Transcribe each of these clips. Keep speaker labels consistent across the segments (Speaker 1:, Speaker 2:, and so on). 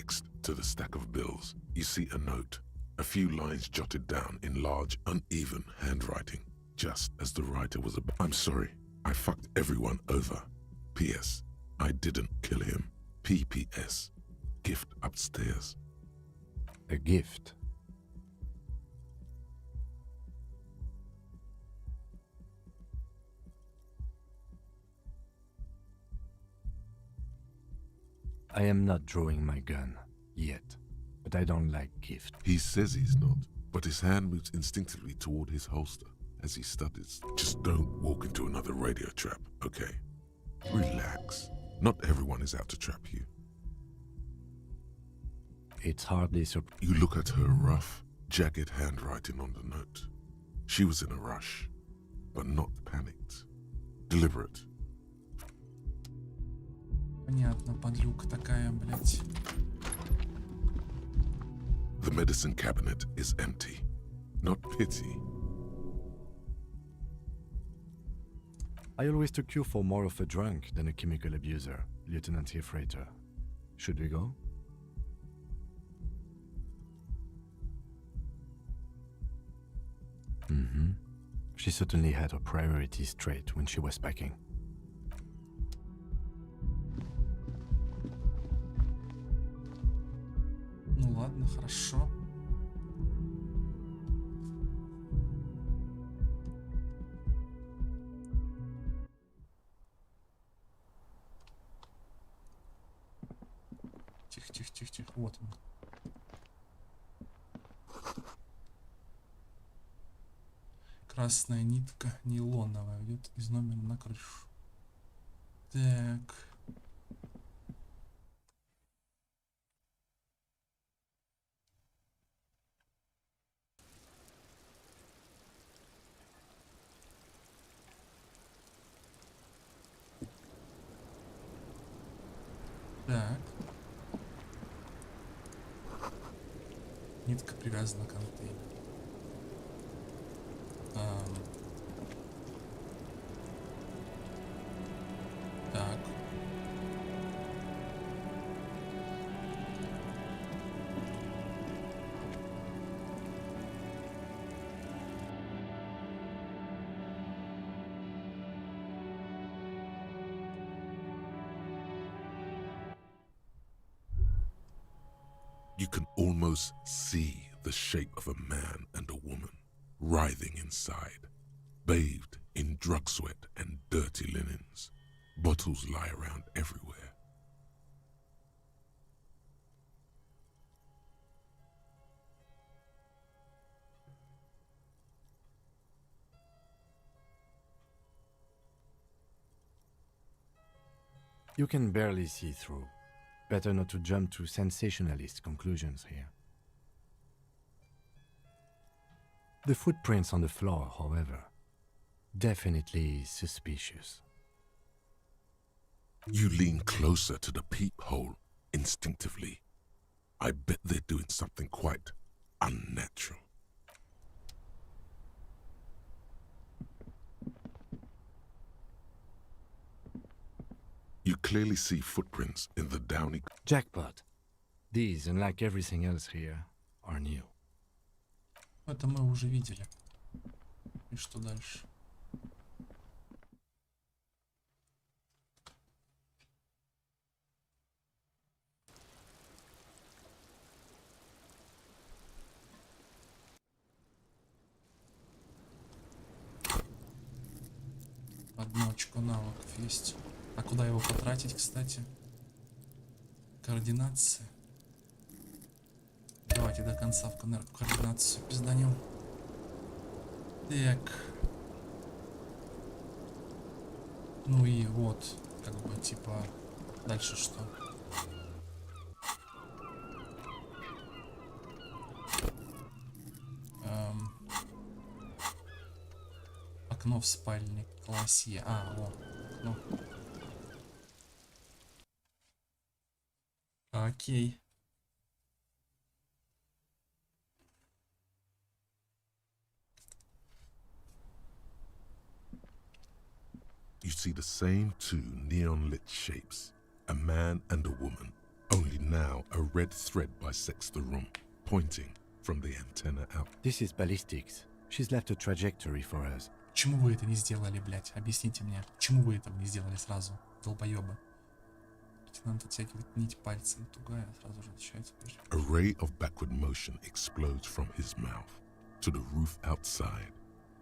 Speaker 1: Next to the stack of bills, you see a note, a few lines jotted down in large, uneven handwriting, just as the writer was about. I'm sorry, I fucked everyone over. P.S. I didn't kill him. P.P.S. Gift upstairs.
Speaker 2: A gift? I am not drawing my gun, yet, but I don't like gift.
Speaker 1: He says he's not, but his hand moves instinctively toward his holster as he studies. Just don't walk into another radio trap, okay? Relax. Not everyone is out to trap you.
Speaker 2: It's hardly so...
Speaker 1: You look at her rough, jagged handwriting on the note. She was in a rush, but not panicked. Deliberate.
Speaker 3: Понятно, подлюка такая, блядь.
Speaker 1: The medicine cabinet is empty. Not pity.
Speaker 2: I always took you for more of a drunk than a chemical abuser, Lieutenant Hefreiter. Should we go? Mm-hmm. She certainly had her priorities straight when she was packing.
Speaker 3: Ну ладно, хорошо. Тихо, тихо, тихо, тихо. Вот он. Красная нитка нейлоновая идет из номера на крышу. Так. Так. Нитка привязана к контейнеру. Так.
Speaker 1: You can almost see the shape of a man and a woman writhing inside, bathed in drug sweat and dirty linens. Bottles lie around everywhere.
Speaker 2: You can barely see through. Better not to jump to sensationalist conclusions here. The footprints on the floor, however, definitely suspicious.
Speaker 1: You lean closer to the peephole instinctively. I bet they're doing something quite unnatural. You clearly see footprints in the downy...
Speaker 2: Jackpot. These, unlike everything else here, are new.
Speaker 3: Это мы уже видели. И что дальше? Одно очко навыков есть. А куда его потратить, кстати? Координация. Давайте до конца в координацию пизданем. Так. Ну и вот, как бы, типа, дальше что? Окно в спальне классе. А, вот, окно. Окей.
Speaker 1: You see the same two neon-lit shapes, a man and a woman, Only now a red thread bisects the room, pointing from the antenna out.
Speaker 2: This is ballistics. She's left a trajectory for us.
Speaker 3: Почему вы это не сделали, блядь? Объясните мне. Почему вы этого не сделали сразу? Долбоёбы. Лейтенант от всяких нить пальцем тугая, сразу же отличается.
Speaker 1: A ray of backward motion explodes from his mouth to the roof outside,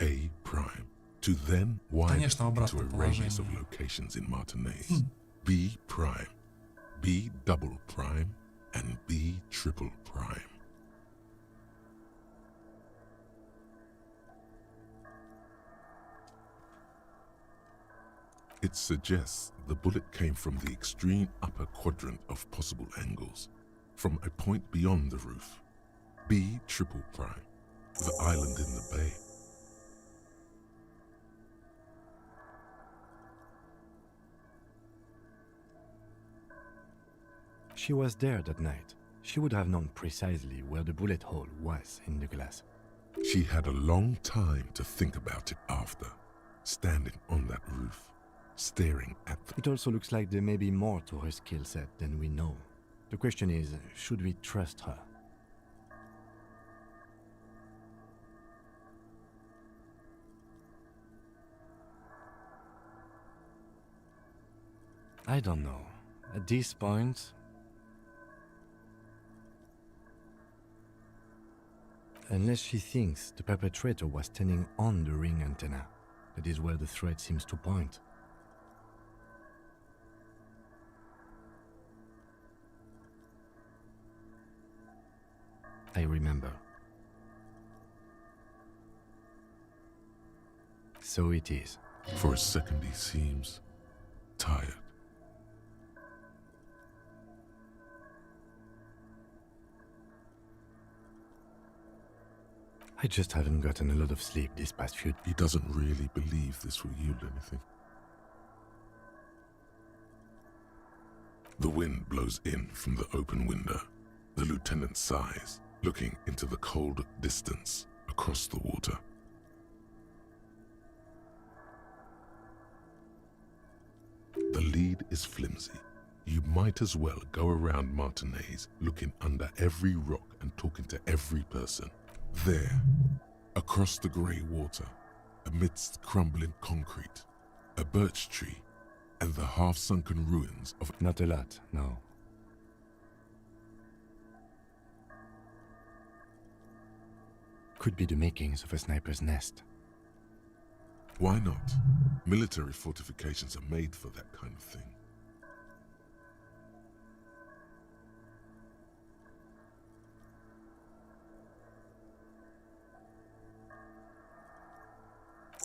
Speaker 1: A prime, to then widen
Speaker 3: Конечно, в
Speaker 1: into a
Speaker 3: обратном
Speaker 1: radius of
Speaker 3: положении.
Speaker 1: locations in Martinez, B prime, B double prime, and B triple prime. It suggests the bullet came from the extreme upper quadrant of possible angles, from a point beyond the roof, B triple prime, the island in the bay.
Speaker 2: She was there that night. She would have known precisely where the bullet hole was in the glass.
Speaker 1: She had a long time to think about it after, standing on that roof, staring at the...
Speaker 2: It also looks like there may be more to her skill set than we know. The question is, should we trust her? I don't know. At this point... Unless she thinks the perpetrator was standing on the ring antenna. That is where the thread seems to point. I remember. So it is.
Speaker 1: For a second he seems tired.
Speaker 2: I just haven't gotten a lot of sleep this past few...
Speaker 1: He doesn't really believe this will yield anything. The wind blows in from the open window. The lieutenant sighs, looking into the cold distance across the water. The lead is flimsy. You might as well go around Martinez, looking under every rock and talking to every person. There, across the grey water, amidst crumbling concrete, a birch tree, and the half-sunken ruins of...
Speaker 2: Not a lot, no. Could be the makings of a sniper's nest.
Speaker 1: Why not? Military fortifications are made for that kind of thing.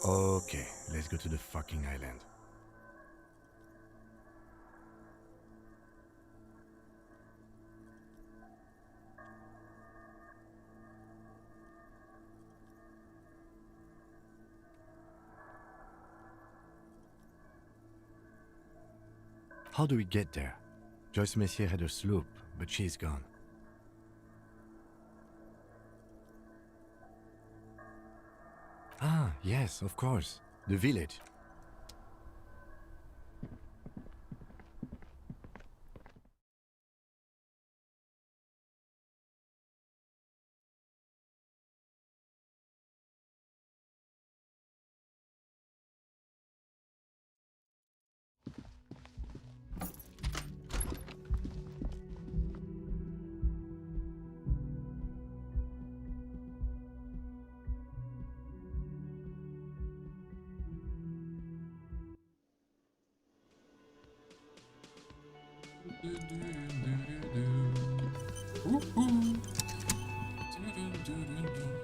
Speaker 2: Okay, let's go to the fucking island. How do we get there? Joyce Messier had a sloop, but she's gone. Ah, yes, of course. The village.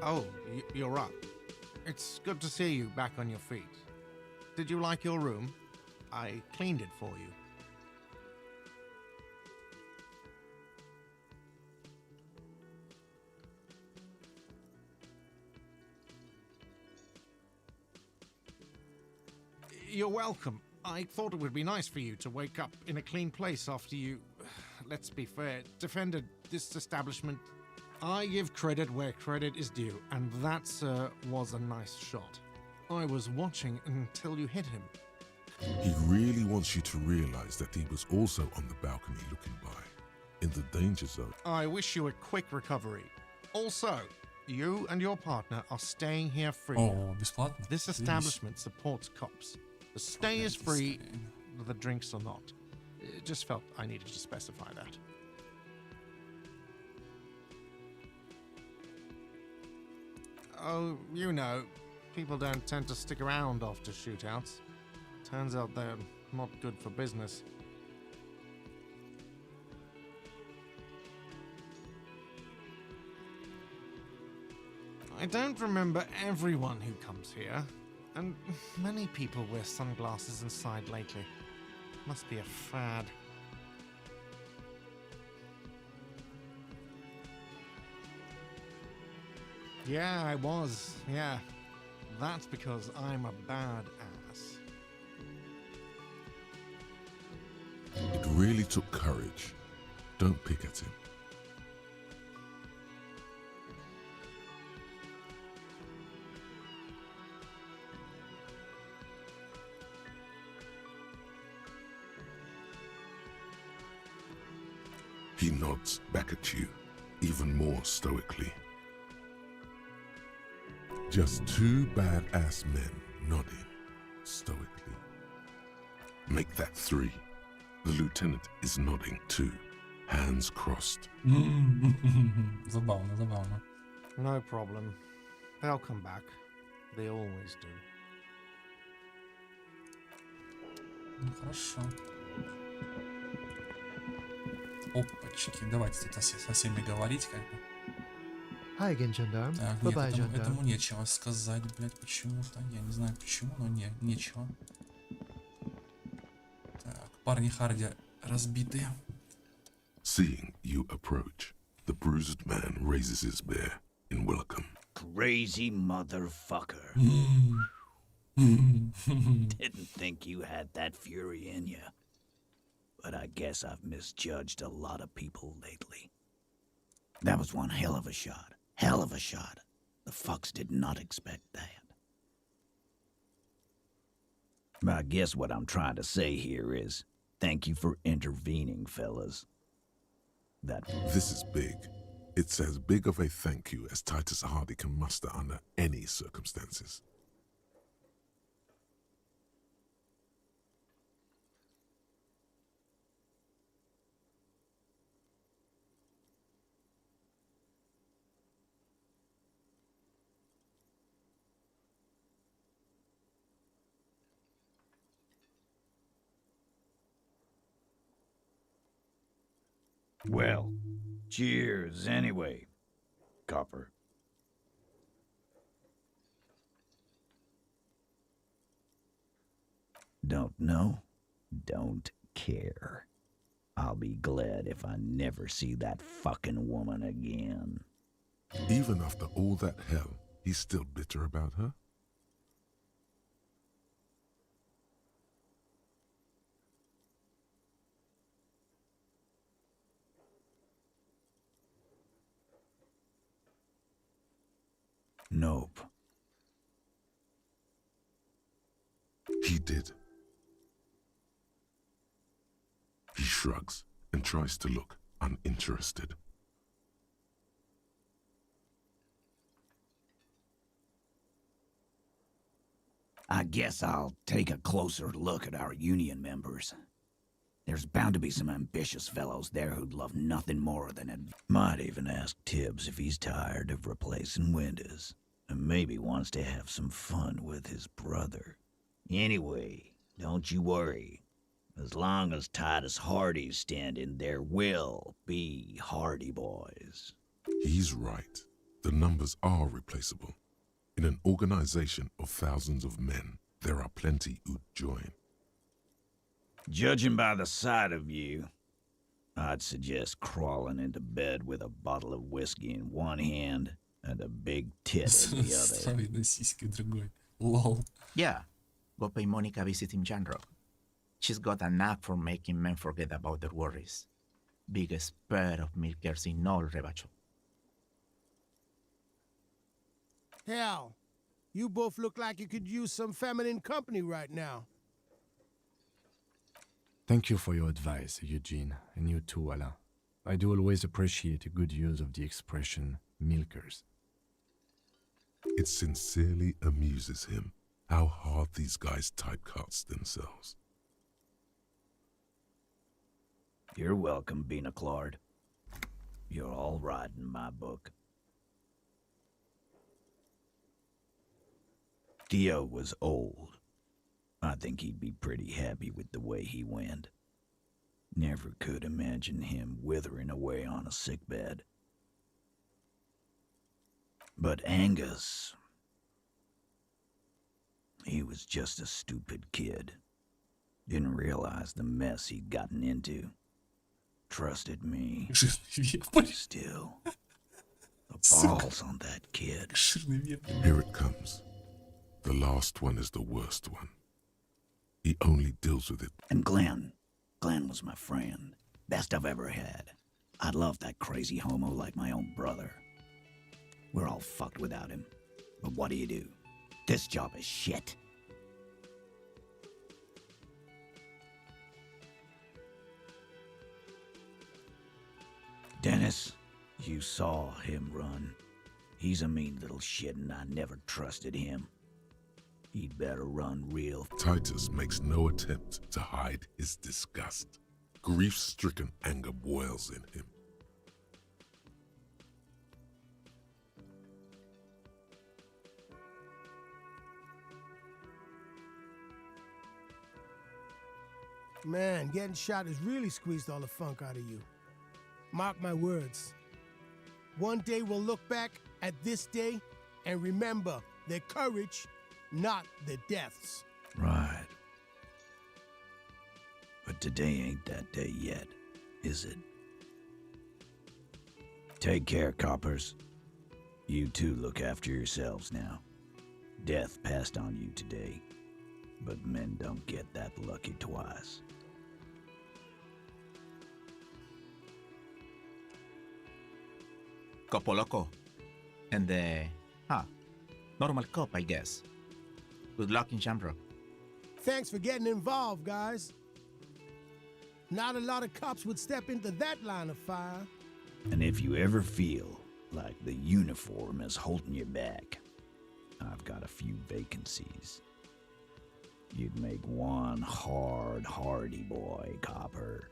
Speaker 4: Oh, you're up. It's good to see you back on your feet. Did you like your room? I cleaned it for you. You're welcome. I thought it would be nice for you to wake up in a clean place after you, let's be fair, defended this establishment. I give credit where credit is due, and that, sir, was a nice shot. I was watching until you hit him.
Speaker 1: He really wants you to realize that he was also on the balcony looking by. in the danger zone.
Speaker 4: I wish you a quick recovery. Also, you and your partner are staying here free.
Speaker 3: О, бесплатно?
Speaker 4: This
Speaker 3: Заебись.
Speaker 4: establishment supports cops. The stay is free, the drinks are not. It just felt I needed to specify that. Oh, you know, people don't tend to stick around after shootouts. Turns out they're not good for business. I don't remember everyone who comes here, and many people wear sunglasses inside lately. Must be a fad. Yeah, I was. Yeah. That's because I'm a bad ass.
Speaker 1: It really took courage. Don't pick at him. He nods back at you, even more stoically. Just two badass men nodding stoically. Make that three. The lieutenant is nodding too, hands crossed.
Speaker 3: Забавно, забавно.
Speaker 4: No problem. They'll come back. They always do.
Speaker 3: Ну, хорошо. Опачки, давайте тут со всеми говорить как бы.
Speaker 5: Hi again, gendarme.
Speaker 3: Так,
Speaker 5: Bye-bye,
Speaker 3: нет,
Speaker 5: gendarme.
Speaker 3: этому нечего сказать, блядь, почему-то. Я не знаю почему, но нечего. Так, парни Харди разбиты.
Speaker 1: Seeing you approach, the bruised man raises his bear in welcome.
Speaker 6: Crazy motherfucker. Didn't think you had that fury in you. But I guess I've misjudged a lot of people lately. That was one hell of a shot. Hell of a shot. The fucks did not expect that. I guess what I'm trying to say here is, thank you for intervening, fellas.
Speaker 1: This is big. It's as big of a thank you as Titus Hardy can muster under any circumstances.
Speaker 6: Well, cheers anyway, copper. Don't know, don't care. I'll be glad if I never see that fucking woman again.
Speaker 1: Even after all that hell, he's still bitter about her?
Speaker 6: Nope.
Speaker 1: He did. He shrugs and tries to look uninterested.
Speaker 6: I guess I'll take a closer look at our union members. There's bound to be some ambitious fellows there who'd love nothing more than might even ask Tibbs if he's tired of replacing windows, and maybe wants to have some fun with his brother. Anyway, don't you worry. As long as Titus Hardy's standing, there will be Hardy boys.
Speaker 1: He's right. The numbers are replaceable. In an organization of thousands of men, there are plenty who'd join.
Speaker 6: Judging by the sight of you, I'd suggest crawling into bed with a bottle of whiskey in one hand and a big tit in the other.
Speaker 3: С правильной сиськой другой. Лол.
Speaker 7: Yeah, go pay Monica a visit in Janrock. She's got a knack for making men forget about their worries. Biggest pair of milkers in all Rebacho.
Speaker 8: Hell, you both look like you could use some feminine company right now.
Speaker 2: Thank you for your advice, Eugene, and you too, Alain. I do always appreciate a good use of the expression milkers.
Speaker 1: It sincerely amuses him how hard these guys typecast themselves.
Speaker 6: You're welcome, Bina Claude. You're all right in my book. Dio was old. I think he'd be pretty happy with the way he went. Never could imagine him withering away on a sickbed. But Angus... he was just a stupid kid. Didn't realize the mess he'd gotten into. Trusted me. Still, the balls on that kid.
Speaker 1: Here it comes. The last one is the worst one. He only deals with it.
Speaker 6: And Glenn was my friend. Best I've ever had. I'd love that crazy homo like my own brother. We're all fucked without him. But what do? This job is shit. Dennis, you saw him run. He's a mean little shit and I never trusted him. He'd better run real.
Speaker 1: Titus makes no attempt to hide his disgust. Grief-stricken anger boils in him.
Speaker 8: Man, getting shot has really squeezed all the funk out of you. Mark my words. One day we'll look back at this day and remember their courage, not their deaths.
Speaker 6: Right. But today ain't that day yet, is it? Take care, coppers. You two look after yourselves now. Death passed on you today, but men don't get that lucky twice.
Speaker 7: Copo Loco. And normal cop, I guess. Good luck in Shamrock.
Speaker 8: Thanks for getting involved, guys. Not a lot of cops would step into that line of fire.
Speaker 6: And if you ever feel like the uniform is holding you back, I've got a few vacancies. You'd make one hardy boy, copper.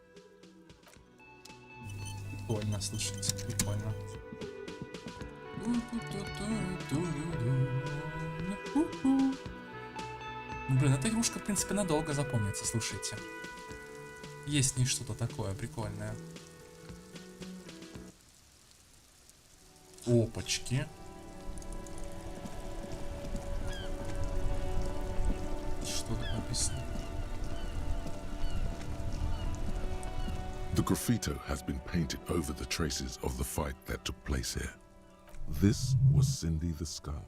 Speaker 3: Прикольно, слушайте, прикольно. Ну, блин, эта игрушка, в принципе, надолго запомнится, слушайте. Есть в ней что-то такое прикольное. Опачки. Что тут написано?
Speaker 1: The graffito has been painted over the traces of the fight that took place here. This was Cindy the Scar.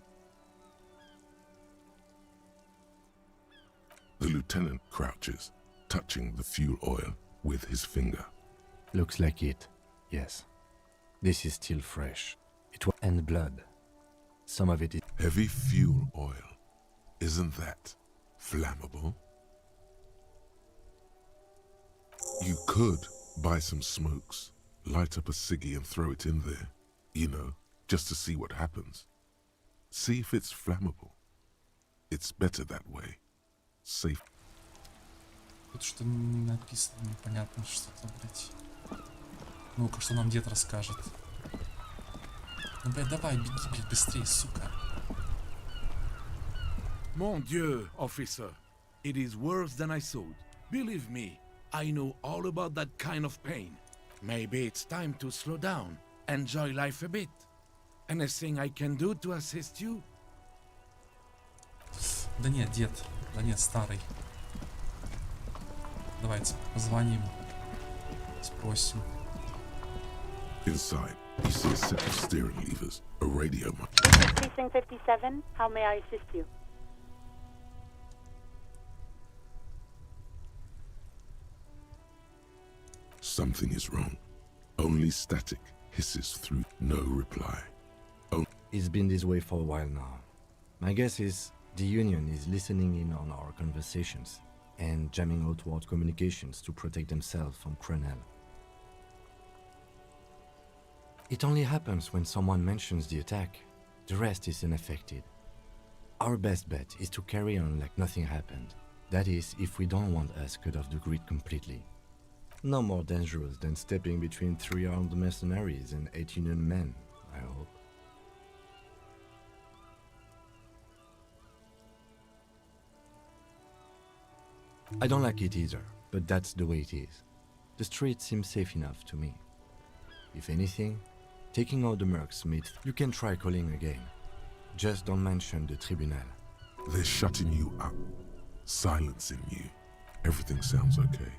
Speaker 1: The lieutenant crouches, touching the fuel oil with his finger.
Speaker 2: Looks like it, yes. This is still fresh. It was and blood. Some of it is
Speaker 1: Heavy fuel oil. Isn't that flammable? You could buy some smokes, light up a ciggy and throw it in there, you know, just to see what happens. See if it's flammable. It's better that way. Safe.
Speaker 3: Тут что написано, непонятно что-то, блять. Ну-ка, что нам дед расскажет. Ну, блядь, давай, беги, блядь, быстрее, сука.
Speaker 9: Mon Dieu, officer. It is worse than I thought. Believe me, I know all about that kind of pain. Maybe it's time to slow down, enjoy life a bit. Anything I can do to assist you?
Speaker 3: Да нет, дед. Да нет, старый. Давайте позвоним. Спросим.
Speaker 1: Inside, you see a set of steering levers, a radio mic.
Speaker 10: Precinct 57, how may I assist you?
Speaker 1: Something is wrong. Only static hisses through. No reply.
Speaker 2: It's been this way for a while now. My guess is the Union is listening in on our conversations and jamming outward communications to protect themselves from Crenel. It only happens when someone mentions the attack. The rest is unaffected. Our best bet is to carry on like nothing happened. That is, if we don't want us cut off the grid completely. No more dangerous than stepping between 3 armed mercenaries and 8 Union men, I hope. I don't like it either, but that's the way it is. The street seems safe enough to me. If anything, taking out the mercs means you can try calling again. Just don't mention the tribunal.
Speaker 1: They're shutting you up, silencing you. Everything sounds okay.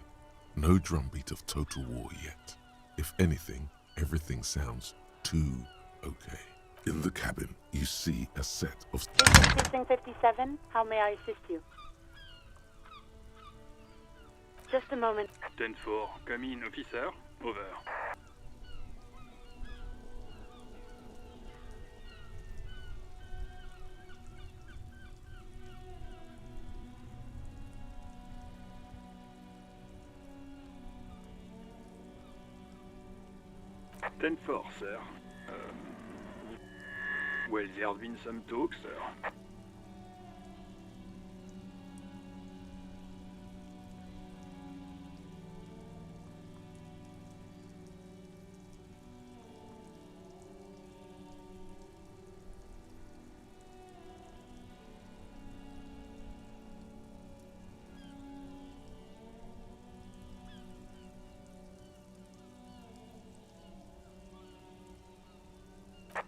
Speaker 1: No drumbeat of total war yet. If anything, everything sounds too okay. In the cabin, you see a set of...
Speaker 10: This is Precinct 57. How may I assist you? Just a moment.
Speaker 11: 10-4, come in, officer. Over. Ten-4, sir. Well, there have been some talk, sir.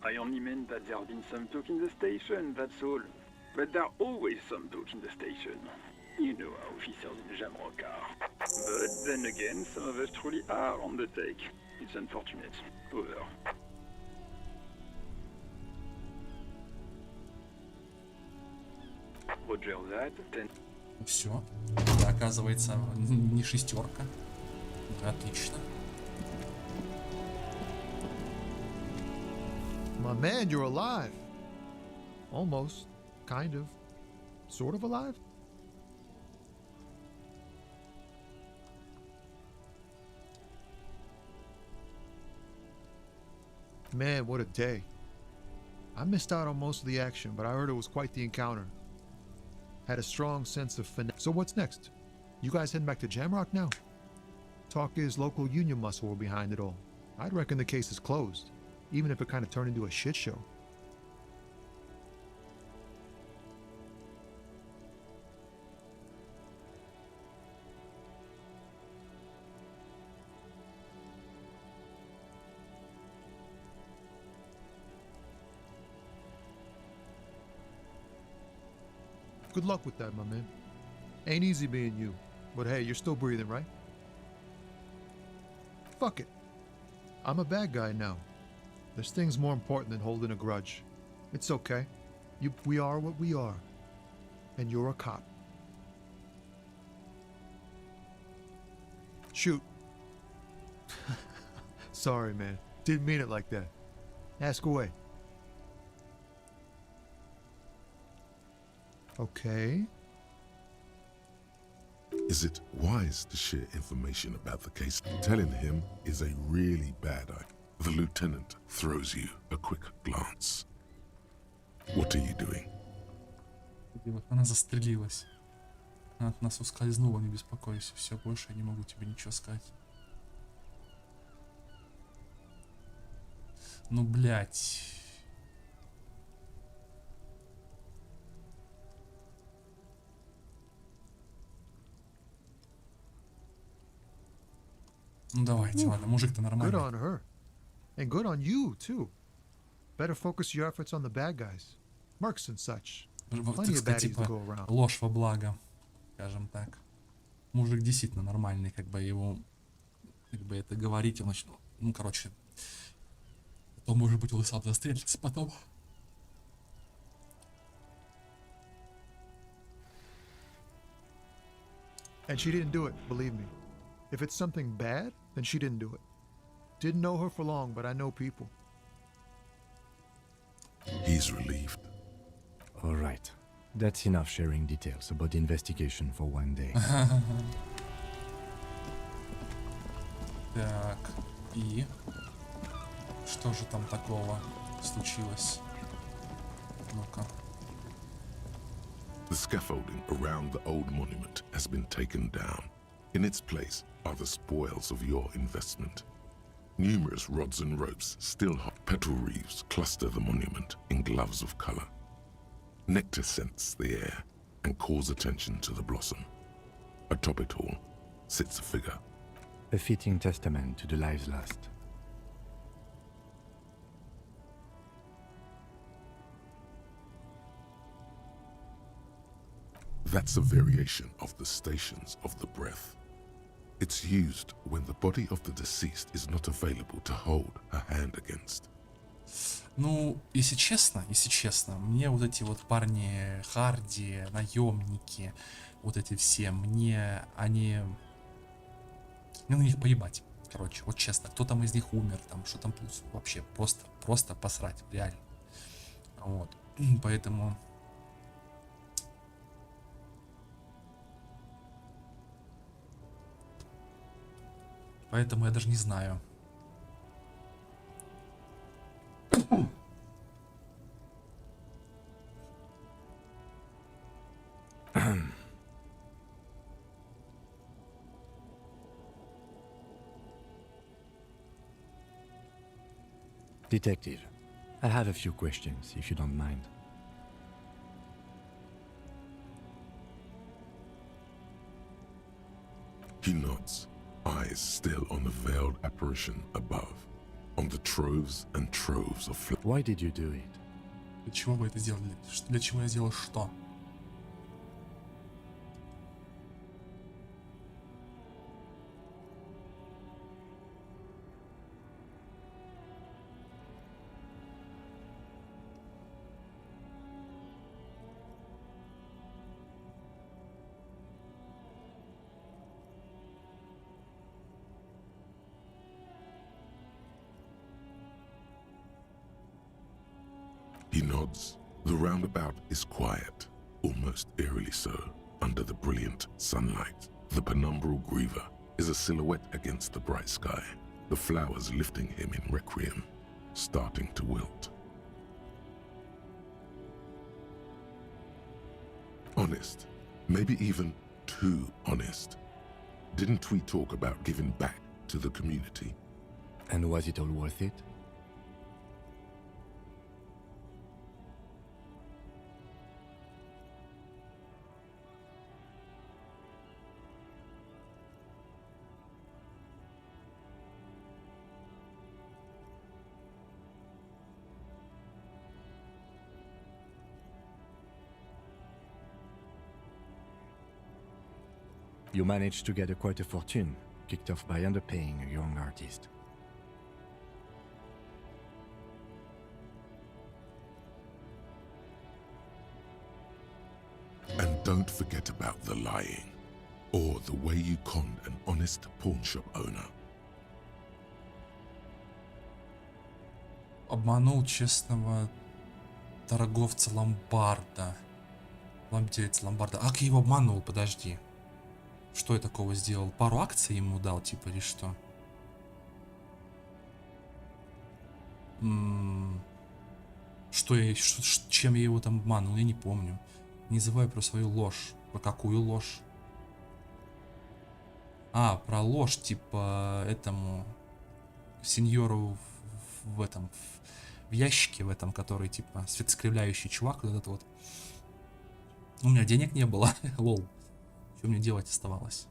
Speaker 11: I only meant that there have been some talk in the station, that's all. But there are always some talk in the station. You know how officers in Jamrock are. But then again, some of us truly are on the take. It's unfortunate. Over. Roger that. 10.
Speaker 3: Все. Да, оказывается, не 6. Отлично.
Speaker 5: My man, you're alive. Almost. Kind of. Sort of alive? Man, what a day. I missed out on most of the action, but I heard it was quite the encounter. Had a strong sense of finesse. So what's next? You guys heading back to Jamrock now? Talk is local union muscle were behind it all. I'd reckon the case is closed, even if it kind of turned into a shit show. Good luck with that, my man. Ain't easy being you, but hey, you're still breathing, right? Fuck it. I'm a bad guy now. There's things more important than holding a grudge. It's okay. We are what we are. And you're a cop. Shoot. Sorry, man. Didn't mean it like that. Ask away. Okay.
Speaker 1: Is it wise to share information about the case? Telling him is a really bad idea. The lieutenant throws you a quick glance. What are you doing?
Speaker 3: Она застрелилась. Она от нас ускользнула, не беспокойся. Все, больше я не могу тебе ничего сказать. Ну, блядь. Ну давайте, ладно, мужик-то нормальный.
Speaker 5: Good on her. And good on you, too. Better focus your efforts on the bad guys. Mercs and such. Plenty of baddies to go around.
Speaker 3: Ложь во благо, скажем так. Мужик действительно нормальный, как бы его, как бы это говорить, он начал, ну, короче, потом, может быть, он сам застрелится потом.
Speaker 5: And she didn't do it, believe me. If it's something bad, then she didn't do it. Didn't know her for long, but I know people.
Speaker 1: He's relieved.
Speaker 2: All right. That's enough sharing details about the investigation for one day.
Speaker 3: Так, и... Что же там такого случилось? Ну-ка.
Speaker 1: The scaffolding around the old monument has been taken down. In its place are the spoils of your investment. Numerous rods and ropes still hot. Petal reefs cluster the monument in gloves of color. Nectar scents the air and calls attention to the blossom. Atop it all sits a figure.
Speaker 2: A fitting testament to the lives lost.
Speaker 1: That's a variation of the stations of the breath. It's used when the body of the deceased is not available to hold a hand against.
Speaker 3: Ну, если честно, мне вот эти вот парни Харди, наемники, вот эти все, мне на них поебать. Короче, вот честно, кто там из них умер, там, что там вообще просто посрать, реально. Вот, поэтому... Поэтому я даже не знаю.
Speaker 2: Detective, I have a few questions, if you don't mind.
Speaker 1: He nods, eyes still on the veiled apparition above, on the troves and troves of flowers.
Speaker 2: Why did you do it?
Speaker 3: Для чего вы это сделали? Для чего я сделал что?
Speaker 1: He nods. The roundabout is quiet, almost eerily so, under the brilliant sunlight. The penumbral griever is a silhouette against the bright sky, the flowers lifting him in requiem, starting to wilt. Honest, maybe even too honest. Didn't we talk about giving back to the community?
Speaker 2: And was it all worth it? You managed to get quite a fortune, kicked off by underpaying a young artist.
Speaker 1: And don't forget about the lying, or the way you conned an honest pawnshop owner.
Speaker 3: Обманул честного торговца ломбарда. Владелец ломбарда. А как я его обманул? Подожди. Что я такого сделал? Пару акций ему дал, типа, или что? Чем я его там обманул? Я не помню. Не забывай про свою ложь. Про какую ложь? А, про ложь, типа, этому сеньору в ящике в этом, который, типа, светоскривляющий чувак, вот этот вот. У меня денег не было, лол. Что мне делать оставалось?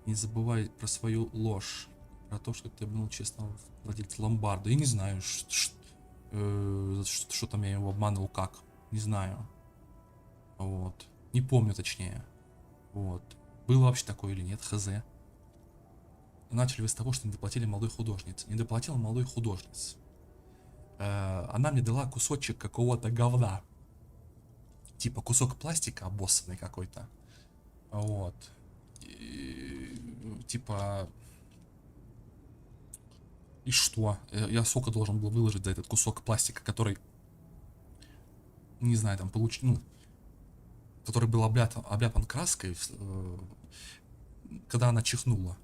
Speaker 3: Не забывай про свою ложь. Про то, что ты был честно владелец ломбарда. Я не знаю, что там я его обманул, как. Не знаю. Вот. Не помню точнее. Вот. Было вообще такое или нет, хз. И начали вы с того, что не доплатили молодой художнице. Не доплатила молодой художнице. Она мне дала кусочек какого-то говна. Типа кусок пластика обоссанный какой-то. Вот. Типа... И что? Я сколько должен был выложить за этот кусок пластика, который... Не знаю, там ну, который был обляпан краской, когда она чихнула.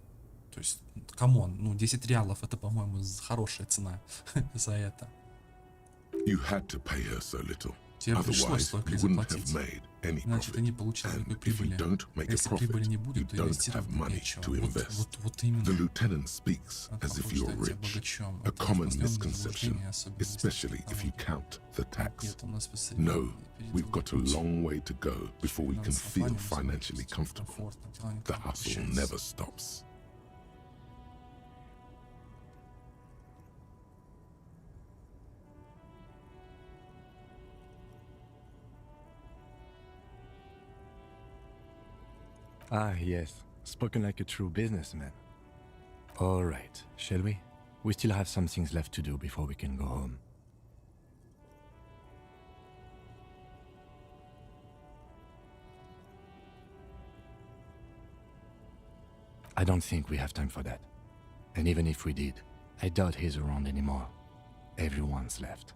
Speaker 3: То То есть, камон, ну 10 реалов это, по-моему, хорошая цена за это.
Speaker 1: You had to pay her so little.
Speaker 3: Тебе пришлось
Speaker 1: Otherwise,
Speaker 3: столько
Speaker 1: you
Speaker 3: ей
Speaker 1: wouldn't have
Speaker 3: заплатить.
Speaker 1: made any
Speaker 3: Иначе ты
Speaker 1: profit.
Speaker 3: не получил
Speaker 1: And
Speaker 3: никакой
Speaker 1: if you
Speaker 3: прибыли.
Speaker 1: don't
Speaker 3: А
Speaker 1: make a
Speaker 3: если прибыли не
Speaker 1: profit, you
Speaker 3: будет, то
Speaker 1: don't
Speaker 3: инвестировать
Speaker 1: have
Speaker 3: будет
Speaker 1: money
Speaker 3: нечего.
Speaker 1: to invest.
Speaker 3: Вот именно.
Speaker 1: The lieutenant speaks
Speaker 3: Он
Speaker 1: as if
Speaker 3: похож,
Speaker 1: you're
Speaker 3: кстати,
Speaker 1: rich,
Speaker 3: богачом.
Speaker 1: a
Speaker 3: Это
Speaker 1: common
Speaker 3: постоянное
Speaker 1: misconception,
Speaker 3: заблуждение, особенно если
Speaker 1: especially if you
Speaker 3: налоги.
Speaker 1: count the tax.
Speaker 3: Нет, у нас посреди-
Speaker 1: No,
Speaker 3: впереди
Speaker 1: we've got a
Speaker 3: путь.
Speaker 1: long way to go before we can
Speaker 3: Финансовом
Speaker 1: feel
Speaker 3: плане всё
Speaker 1: financially
Speaker 3: будет
Speaker 1: comfortable.
Speaker 3: комфортно, дела не
Speaker 1: The
Speaker 3: так
Speaker 1: hustle
Speaker 3: получаются.
Speaker 1: never stops.
Speaker 2: Ah, yes. Spoken like a true businessman. All right, shall we? We still have some things left to do before we can go home. I don't think we have time for that. And even if we did, I doubt he's around anymore. Everyone's left.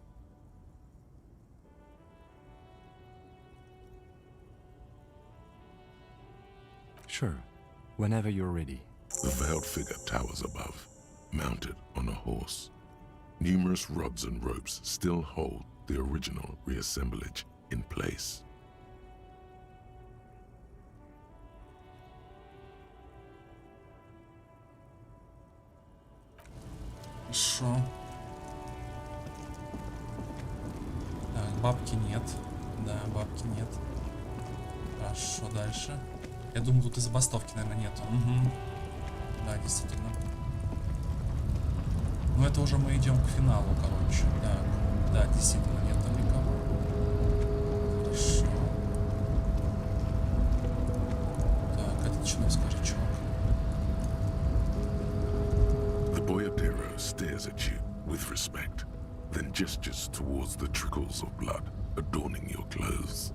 Speaker 2: Sure, whenever you're ready.
Speaker 1: The veiled figure towers above, mounted on a horse. Numerous rods and ropes still hold the original reassemblage in place.
Speaker 3: Хорошо. Так, бабки нет. Да, бабки нет. Хорошо, дальше. Я думаю, тут и забастовки, наверное, нету. Угу. Да, действительно. Ну, это уже мы идем к финалу, короче. Так, да, действительно, нет там никого. Хорошо. Так, это что нам скажет, чувак?
Speaker 1: The boyardero stares at you with respect, then gestures towards the trickles of blood adorning your clothes.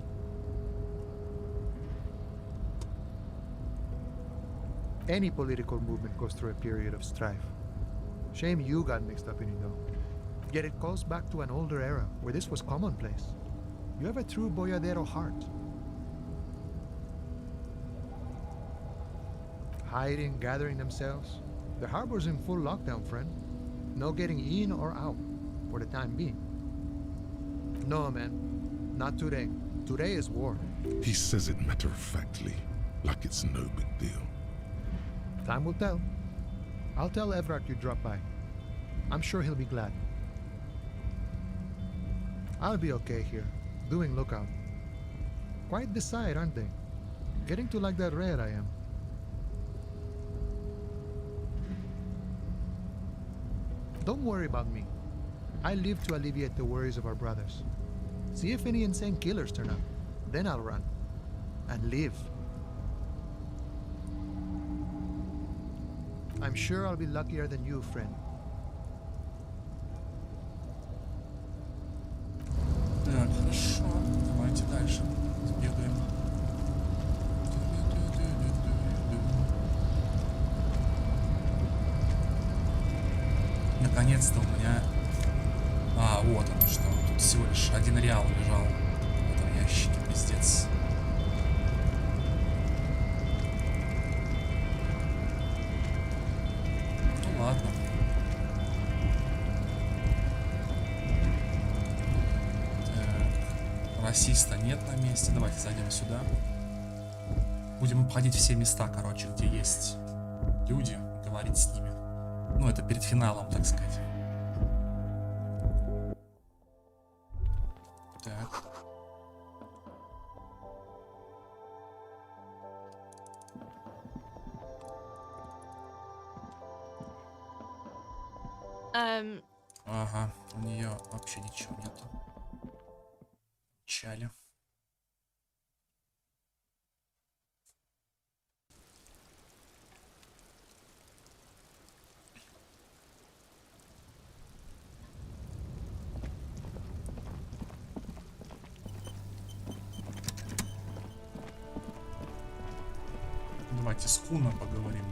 Speaker 5: Any political movement goes through a period of strife. Shame you got mixed up in it, though. Yet it goes back to an older era where this was commonplace. You have a true boyardero heart. Hiding, gathering themselves. The harbor's in full lockdown, friend. No getting in or out, for the time being. No, man. Not today. Today is war.
Speaker 1: He says it matter-of-factly, like it's no big deal.
Speaker 5: Time will tell. I'll tell Everard you dropped by. I'm sure he'll be glad. I'll be okay here, doing lookout. Quite the sight, aren't they? Getting to like that red I am. Don't worry about me. I live to alleviate the worries of our brothers. See if any insane killers turn up. Then I'll run. And live. I'm sure I'll be luckier than you, friend.
Speaker 3: Так, хорошо. Давайте дальше. Сбегаем. Наконец-то у меня... А, вот оно что. Тут всего лишь 1 реал лежал в этом ящике. Пиздец. Ну ладно. Так. Расиста нет на месте. Давайте зайдем сюда. Будем обходить все места, короче, где есть люди, говорить с ними. Ну, это перед финалом, так сказать. Так. Ага, у нее вообще ничего нету. Печали. Давайте с Куном поговорим.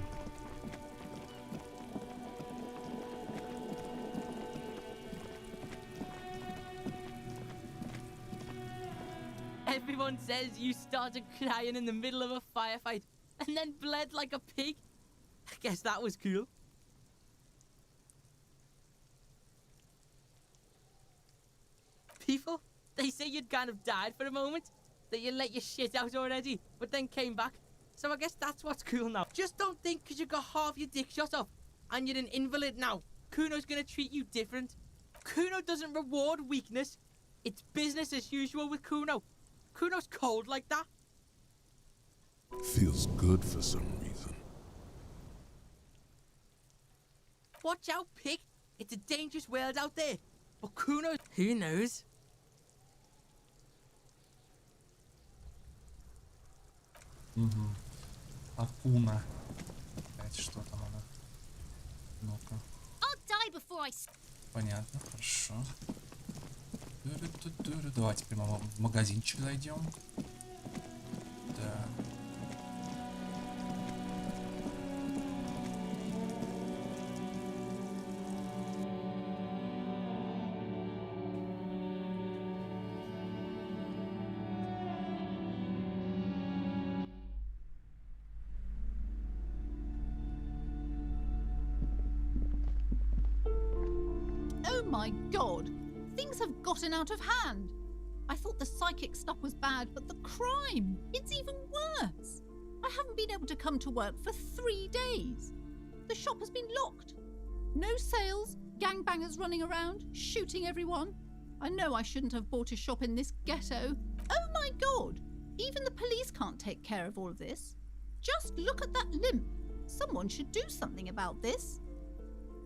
Speaker 12: Everyone says you started crying in the middle of a firefight and then bled like a pig. Guess that was cool. People, they say you'd kind of died for a moment, that you let your shit out already, but then came back. So I guess that's what's cool now. Just don't think because you got half your dick shot off and you're an invalid now, Kuno's gonna treat you different. Kuno doesn't reward weakness. It's business as usual with Kuno. Kuno's cold like that.
Speaker 1: Feels good for some reason.
Speaker 12: Watch out, pig. It's a dangerous world out there. But Kuno, who knows?
Speaker 3: Угу. Акуна. Опять что-то надо. Ну-ка. Понятно, хорошо. Давайте прямо в магазинчик зайдем. Да.
Speaker 13: Oh my god! Things have gotten out of hand! I thought the psychic stuff was bad, but the crime! It's even worse! I haven't been able to come to work for 3 days. The shop has been locked. No sales, gangbangers running around, shooting everyone. I know I shouldn't have bought a shop in this ghetto. Oh my god! Even the police can't take care of all of this. Just look at that limp. Someone should do something about this.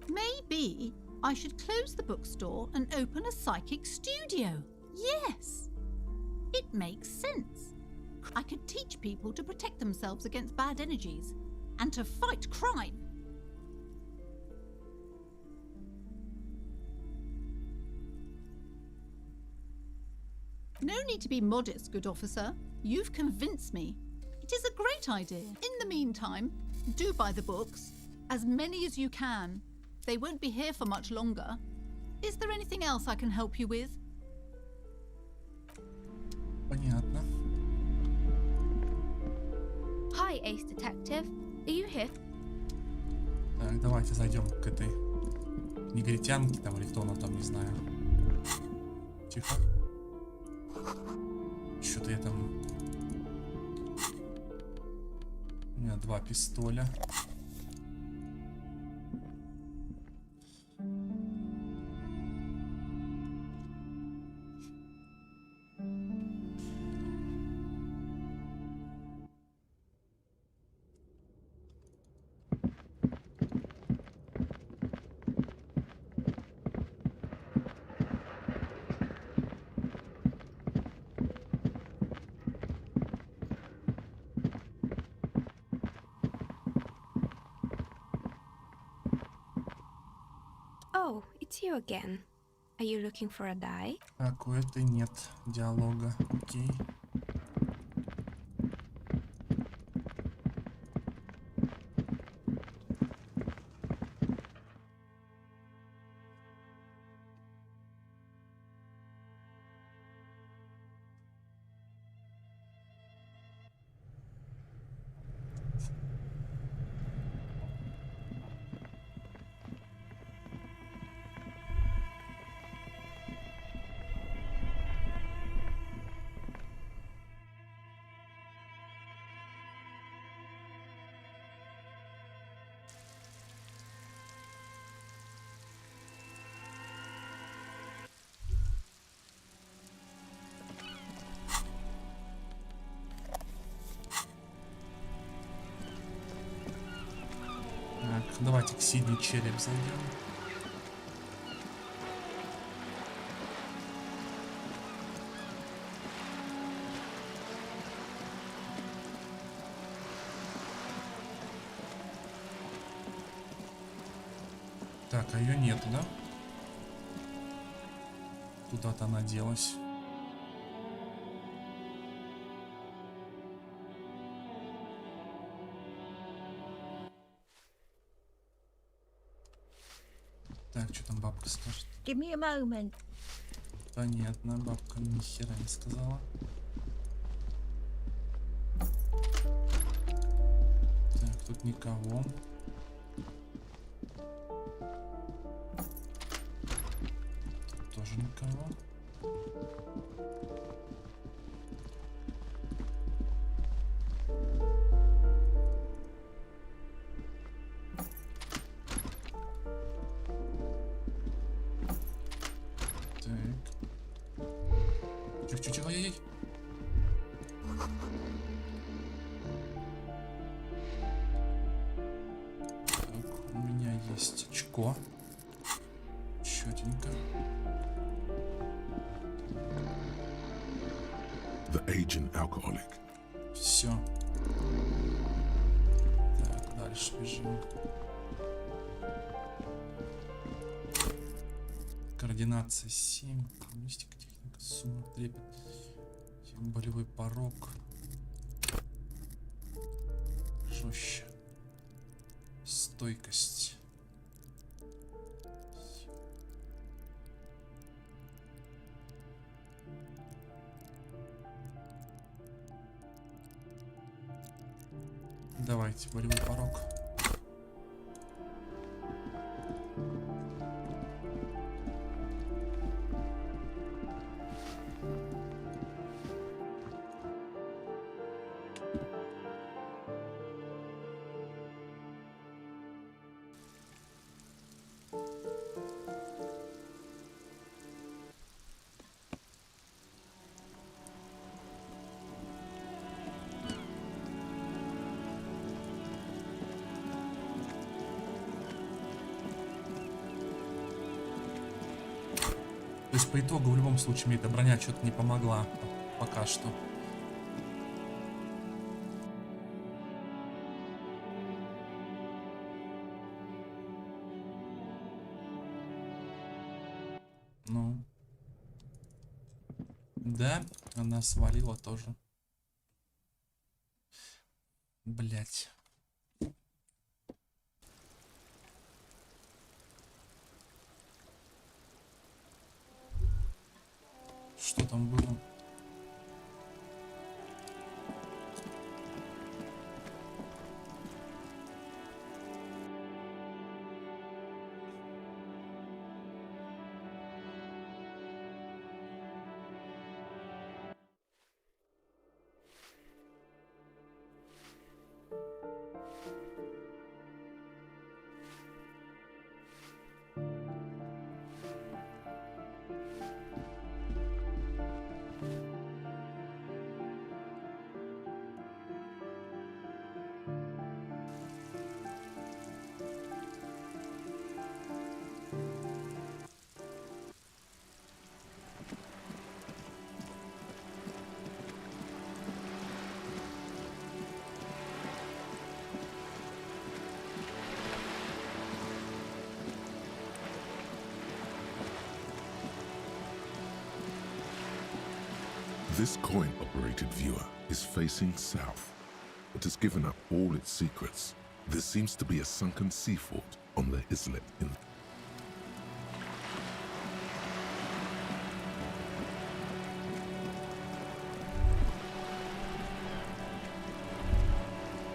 Speaker 13: Maybe I should close the bookstore and open a psychic studio. Yes! It makes sense. I could teach people to protect themselves against bad energies and to fight crime. No need to be modest, good officer. You've convinced me. It is a great idea. In the meantime, do buy the books. As many as you can. They won't be here for much longer. Is there anything else I can help you with?
Speaker 3: Понятно.
Speaker 14: Hi, Ace Detective. Are you here?
Speaker 3: Так, давайте зайдем к этой негритянке там или кто она там, не знаю. Тихо. Что-то я там... У меня 2 пистоля.
Speaker 14: Oh, it's you again. Are you looking for a die?
Speaker 3: Так, у этой нет диалога. Окей. Так, давайте к Сидни Череп зайдем. Так, а ее нету, да? Куда-то она делась. Так, что там бабка скажет?
Speaker 15: Give me a moment.
Speaker 3: Понятно, бабка ни хера не сказала. Так, тут никого. Тоже никого. Тихо-тихо, ай-яй-яй. Так, у меня есть очко. Четенько.
Speaker 1: The aging alcoholic.
Speaker 3: Все. Так, дальше бежим. Координация 7. Мистика, техника, сумма, трепет. Болевой порог. Жестче. Стойкость. Давайте, болевой порог. То есть по итогу в любом случае мне эта броня что-то не помогла пока что. Ну. Да, она свалила тоже. Блять. Что там было?
Speaker 1: This coin-operated viewer is facing south, but has given up all its secrets. There seems to be a sunken sea fort on the islet in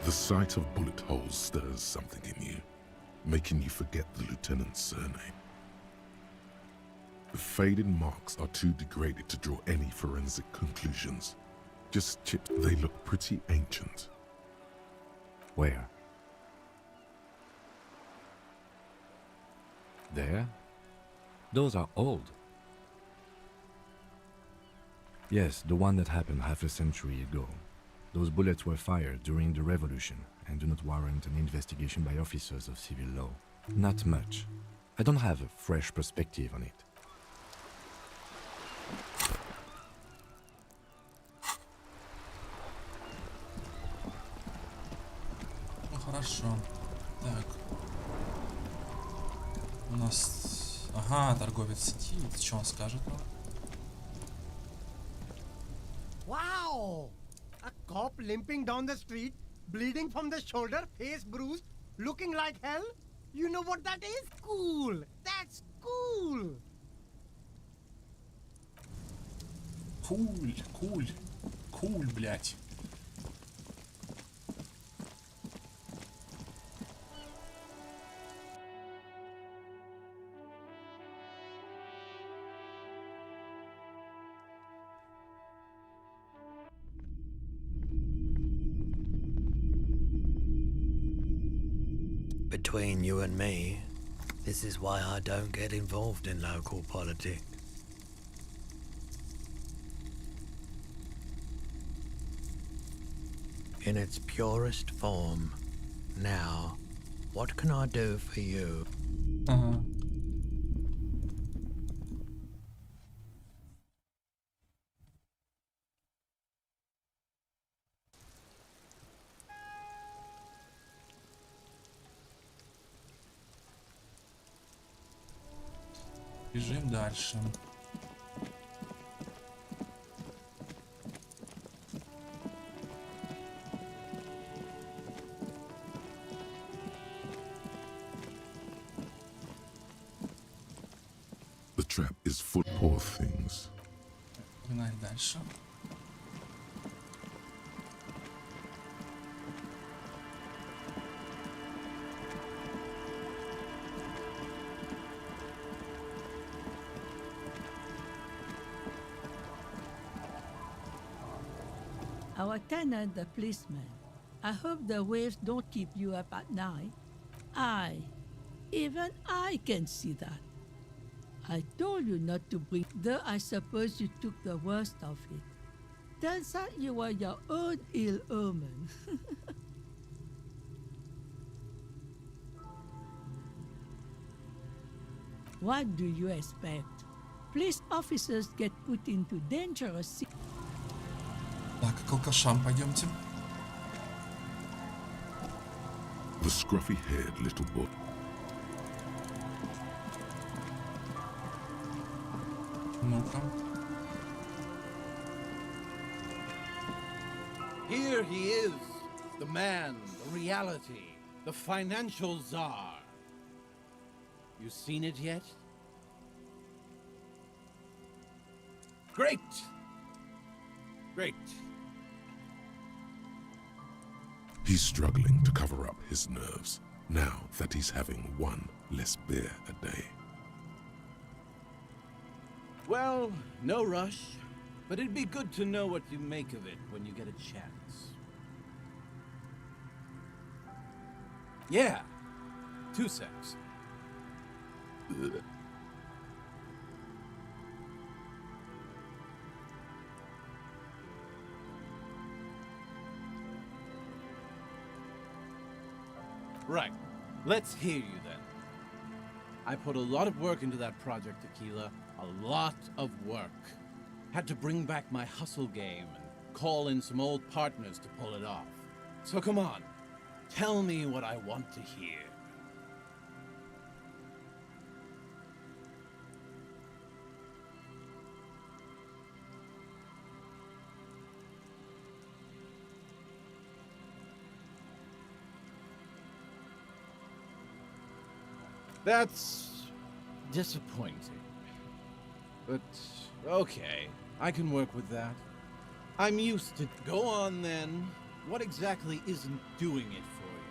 Speaker 1: the sight of bullet holes stirs something in you, making you forget the lieutenant's surname. The faded marks are too degraded to draw any forensic conclusions. Just chipped, they look pretty ancient.
Speaker 2: Where? There? Those are old. Yes, the one that happened half a century ago. Those bullets were fired during the revolution and do not warrant an investigation by officers of civil law. Not much. I don't have a fresh perspective on it.
Speaker 3: Ну хорошо. Так. У нас... Ага, торговец сидит. Что он скажет нам?
Speaker 8: Wow! A cop limping down the street, bleeding from the shoulder, face bruised, looking like hell? You know what that is? Cool! That's cool!
Speaker 3: Куль, блядь.
Speaker 15: Between you and me, this is why I don't get involved in local politics. In its purest form, now, what can I do for you?
Speaker 3: Ага. Бежим дальше.
Speaker 1: The trap is full of poor things.
Speaker 3: Погнали дальше.
Speaker 16: Our tenant, the policeman. I hope the waves don't keep you up at night. Even I can see that. I told you not to bring, though I suppose you took the worst of it. Turns out you were your own ill omen. What do you expect? Police officers get put into dangerous situations.
Speaker 3: Так, к алкашам пойдемте.
Speaker 1: The scruffy-haired little boy.
Speaker 3: Ну-ка.
Speaker 17: Here he is, the man, the reality, the financial czar. You seen it yet? Great! Great.
Speaker 1: He's struggling to cover up his nerves now that he's having one less beer a day.
Speaker 17: Well, no rush, but it'd be good to know what you make of it when you get a chance. Yeah, 2 secs. Right. Let's hear you then. I put a lot of work into that project, Tequila. A lot of work. Had to bring back my hustle game and call in some old partners to pull it off. So come on, tell me what I want to hear. That's disappointing. But okay, I can work with that. I'm used to. Go on then. What exactly isn't doing it for you?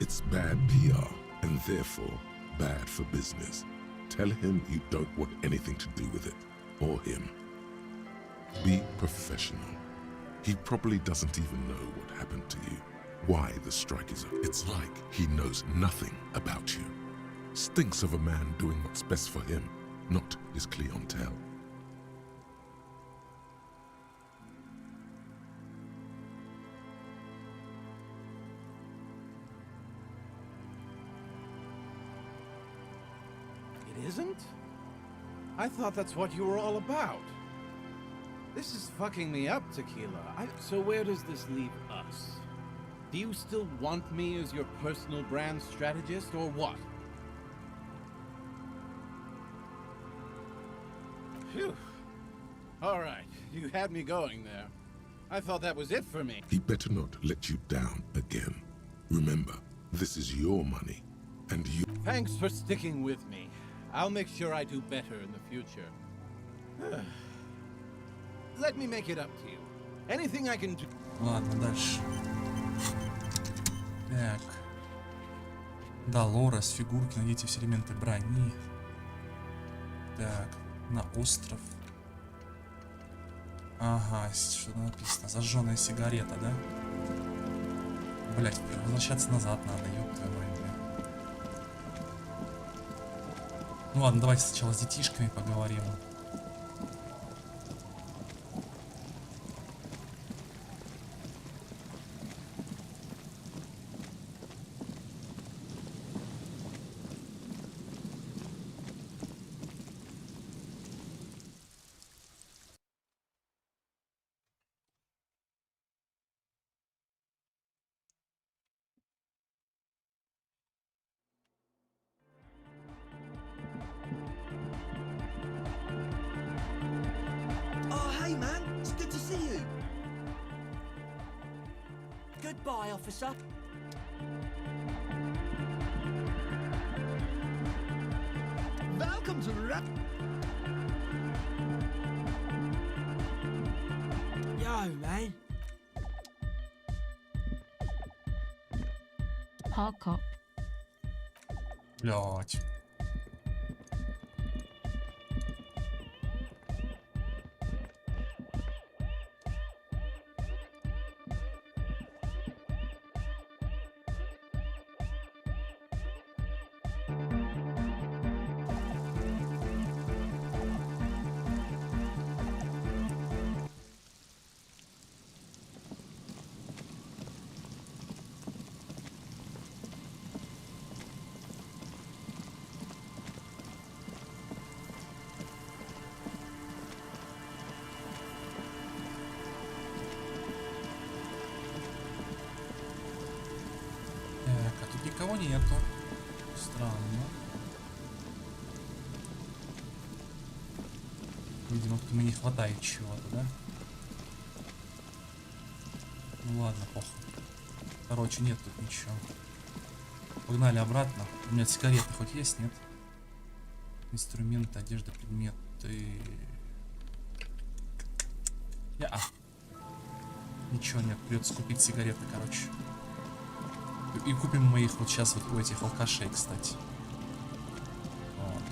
Speaker 1: It's bad PR, and therefore bad for business. Tell him you don't want anything to do with it, or him. Be professional. He probably doesn't even know what happened to you, why the strike is up. It's like he knows nothing about you. Stinks of a man doing what's best for him, not his clientele.
Speaker 17: It isn't? I thought that's what you were all about. This is fucking me up, Tequila. So where does this leave us? Do you still want me as your personal brand strategist, or what? Phew. All right, you had me going there. I thought that was it for me.
Speaker 1: He better not let you down again. Remember, this is your money, and you...
Speaker 17: Thanks for sticking with me. I'll make sure I do better in the future. Let me make it up to you. Anything I can do...
Speaker 3: Ладно, дальше. Так. Да, Лорес, фигурки, найдите все элементы брони. Так, на остров. Ага, что написано? Зажженная сигарета, да? Блять, возвращаться назад надо, ёб твою мать, бля. Ну ладно, давайте сначала с детишками поговорим.
Speaker 18: Oh, hey, man. It's good to see you. Goodbye, officer. Welcome to Rap. Yo, man.
Speaker 13: Park up.
Speaker 3: Блять. Так, а тут никого нету. Странно. Видимо, тут мне не хватает чего-то, да? Ну ладно, похуй. Короче, нет тут ничего. Погнали обратно. У меня сигареты хоть есть, нет? Инструменты, одежда, предметы. Ничего нет, придется купить сигареты, короче. И купим мы их вот сейчас вот у этих алкашей, кстати. Вот.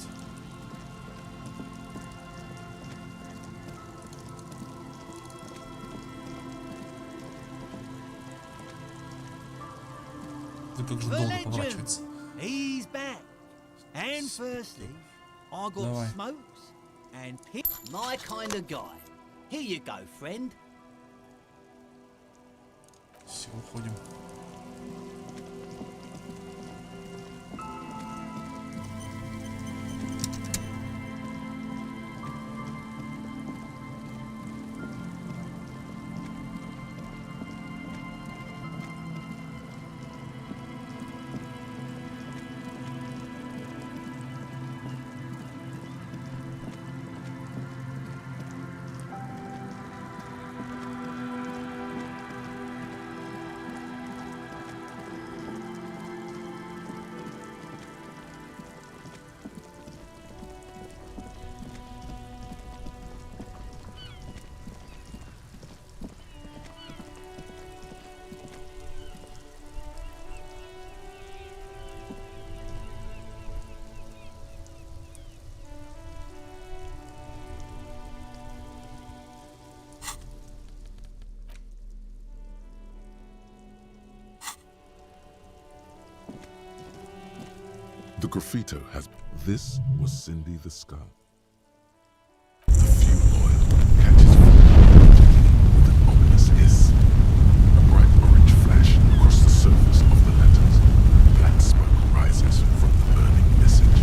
Speaker 3: Да как же долго поворачивается.
Speaker 18: He's back. And firstly, I got
Speaker 3: Давай.
Speaker 18: smokes and my kind of guy. Here you go, friend.
Speaker 3: Все, уходим.
Speaker 1: The graffito has. This was Cindy the Skull. The fuel oil catches fire with an ominous hiss. A bright orange flash across the surface of the letters. Black smoke rises from the burning message.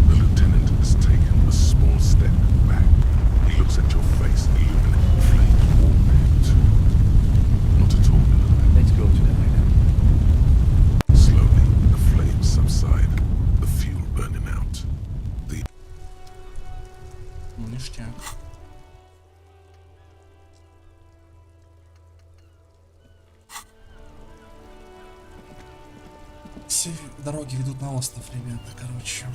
Speaker 1: The lieutenant has taken a small step back. He looks at your face, illuminated flames warm too. Not at all illuminated.
Speaker 2: Let's go to the hideout.
Speaker 1: Slowly, the flames subside, the fuel burning out. The
Speaker 3: Ну, ништяк. Все дороги ведут на остров, ребята, короче.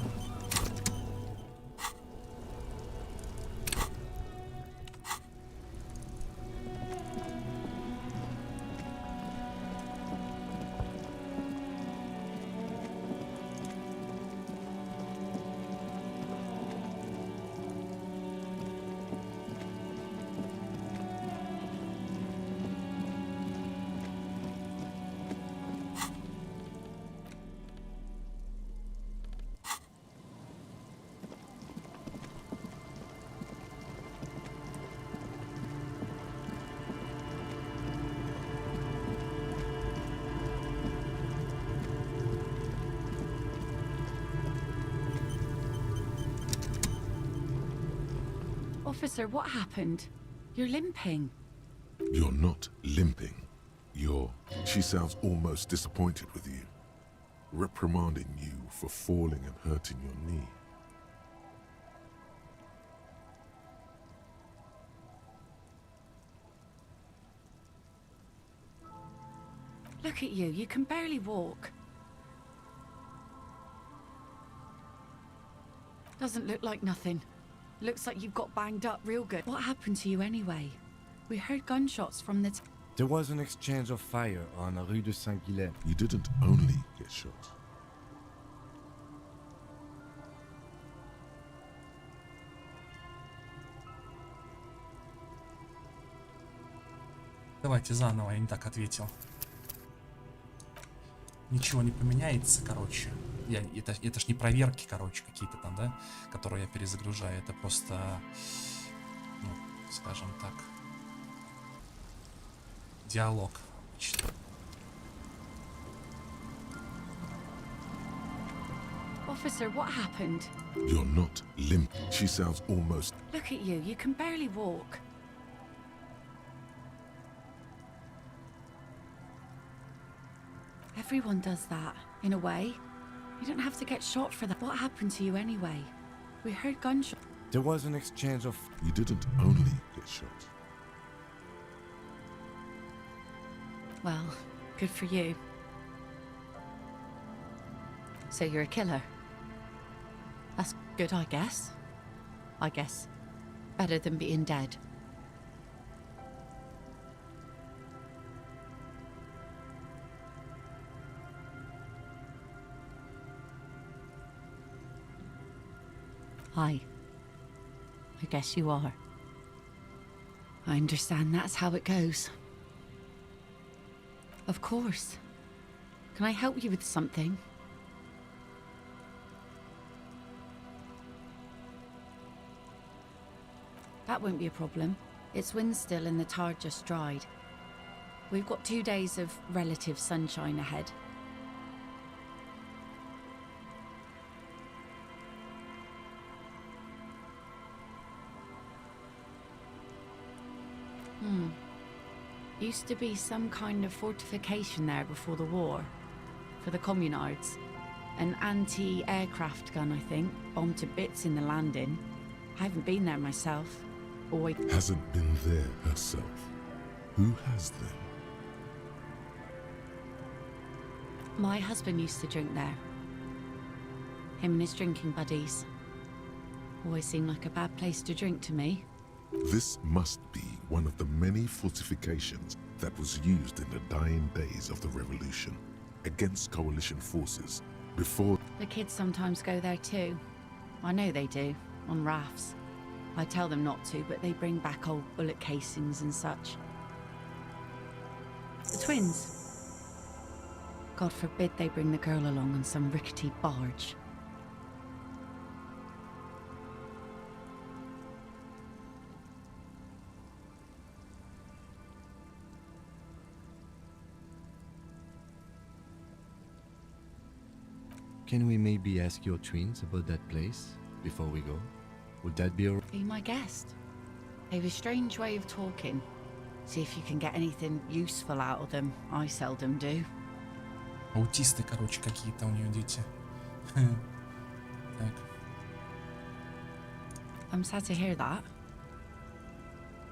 Speaker 19: Officer, what happened? You're limping.
Speaker 1: You're not limping. She sounds almost disappointed with you, reprimanding you for falling and hurting your knee.
Speaker 19: Look at you, you can barely walk. Doesn't look like nothing. Looks like you've got banged up real good. What happened to you anyway? We heard gunshots from the...
Speaker 2: There was an exchange of fire on Rue de Saint-Guilhem.
Speaker 1: You didn't only get shot.
Speaker 3: Давайте заново, я не так ответил. Ничего не поменяется, короче. Это ж не проверки, короче, какие-то там, да, которые я перезагружаю. Это просто, ну, скажем так, диалог.
Speaker 19: Officer, what happened?
Speaker 1: You're not limp. She sounds almost...
Speaker 19: Look at you, you can barely walk. Everyone does that, in a way. You don't have to get shot for that. What happened to you anyway? We heard gunshots.
Speaker 2: There was an exchange of...
Speaker 1: You didn't only get shot.
Speaker 19: Well, good for you. So you're a killer? That's good, I guess. Better than being dead. I guess you are. I understand that's how it goes. Of course. Can I help you with something? That won't be a problem. It's wind still and the tar just dried. We've got 2 days of relative sunshine ahead. Used to be some kind of fortification there before the war. For the communards. An anti-aircraft gun, I think. Bombed to bits in the landing. I haven't been there myself. Always...
Speaker 1: Hasn't been there herself. Who has then?
Speaker 19: My husband used to drink there. Him and his drinking buddies. Always seemed like a bad place to drink to me.
Speaker 1: This must be one of the many fortifications that was used in the dying days of the revolution against coalition forces before...
Speaker 19: The kids sometimes go there too. I know they do, on rafts. I tell them not to, but they bring back old bullet casings and such. The twins. God forbid they bring the girl along on some rickety barge.
Speaker 2: Can we maybe ask your twins about that place before we go? Would that be alright?
Speaker 19: Be my guest. They have a strange way of talking. See if you can get anything useful out of them. I seldom do.
Speaker 3: Аутисты, короче, какие-то у нее дети. Так.
Speaker 19: I'm sad to hear that.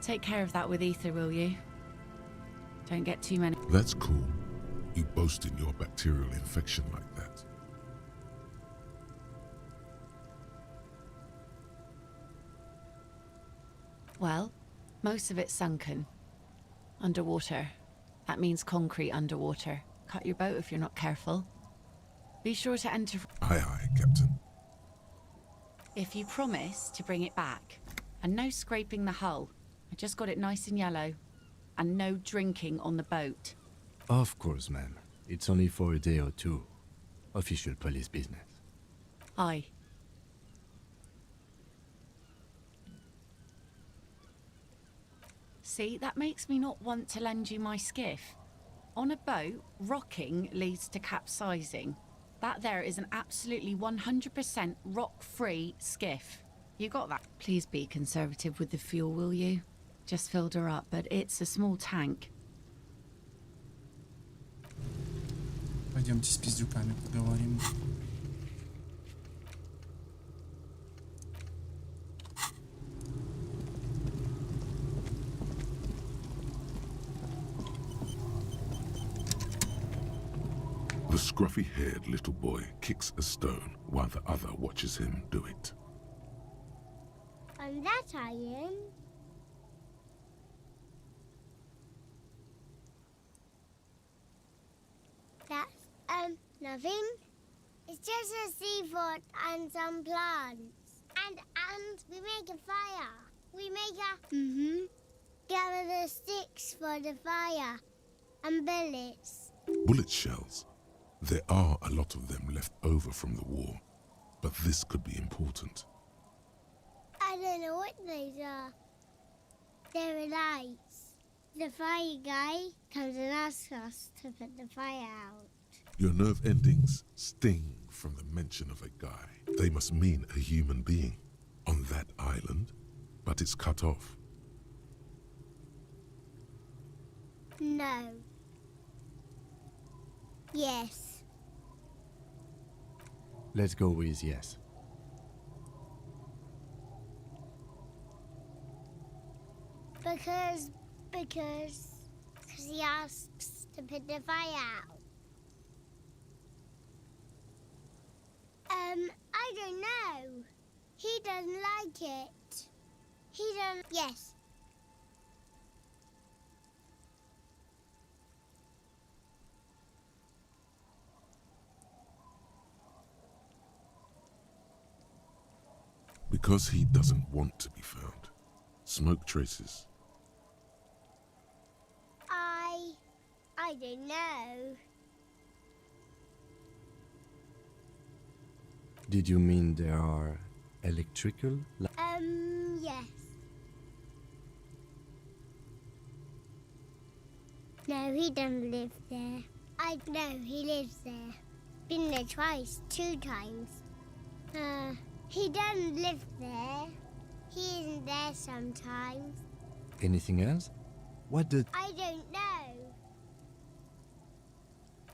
Speaker 19: Take care of that with ether, will you? Don't get too many...
Speaker 1: That's cool. You boasting your bacterial infection like that.
Speaker 19: Well, most of it's sunken. Underwater. That means concrete underwater. Cut your boat if you're not careful. Be sure to enter...
Speaker 1: Aye, aye, Captain.
Speaker 19: If you promise to bring it back. And no scraping the hull. I just got it nice and yellow. And no drinking on the boat.
Speaker 2: Of course, ma'am. It's only for a day or two. Official police business.
Speaker 19: Aye. See, that makes me not want to lend you my skiff. On a boat, rocking leads to capsizing. That there is an absolutely 100% rock-free skiff. You got that? Please be conservative with the fuel, will you? Just filled her up, but it's a small tank.
Speaker 3: Пойдемте с пиздюками поговорим.
Speaker 1: The scruffy-haired little boy kicks a stone while the other watches him do it.
Speaker 20: And that iron. That's, nothing. It's just a seafort and some plants. And we make a fire. We make a... Gather the sticks for the fire. And bullets.
Speaker 1: Bullet shells. There are a lot of them left over from the war, but this could be important.
Speaker 20: I don't know what those are. They're lights. The fire guy comes and asks us to put the fire out.
Speaker 1: Your nerve endings sting from the mention of a guy. They must mean a human being on that island, but it's cut off.
Speaker 20: No. Yes.
Speaker 2: Let's go with yes.
Speaker 20: Because he asks to put the fire out. I don't know. He doesn't like it. He doesn't... Yes.
Speaker 1: Because he doesn't want to be found. Smoke traces.
Speaker 20: I don't know.
Speaker 2: Did you mean there are electrical?
Speaker 20: Yes. No, he doesn't live there. I know he lives there. Been there twice, 2 times. He doesn't live there. He isn't there sometimes.
Speaker 2: Anything else? What did...
Speaker 20: I don't know.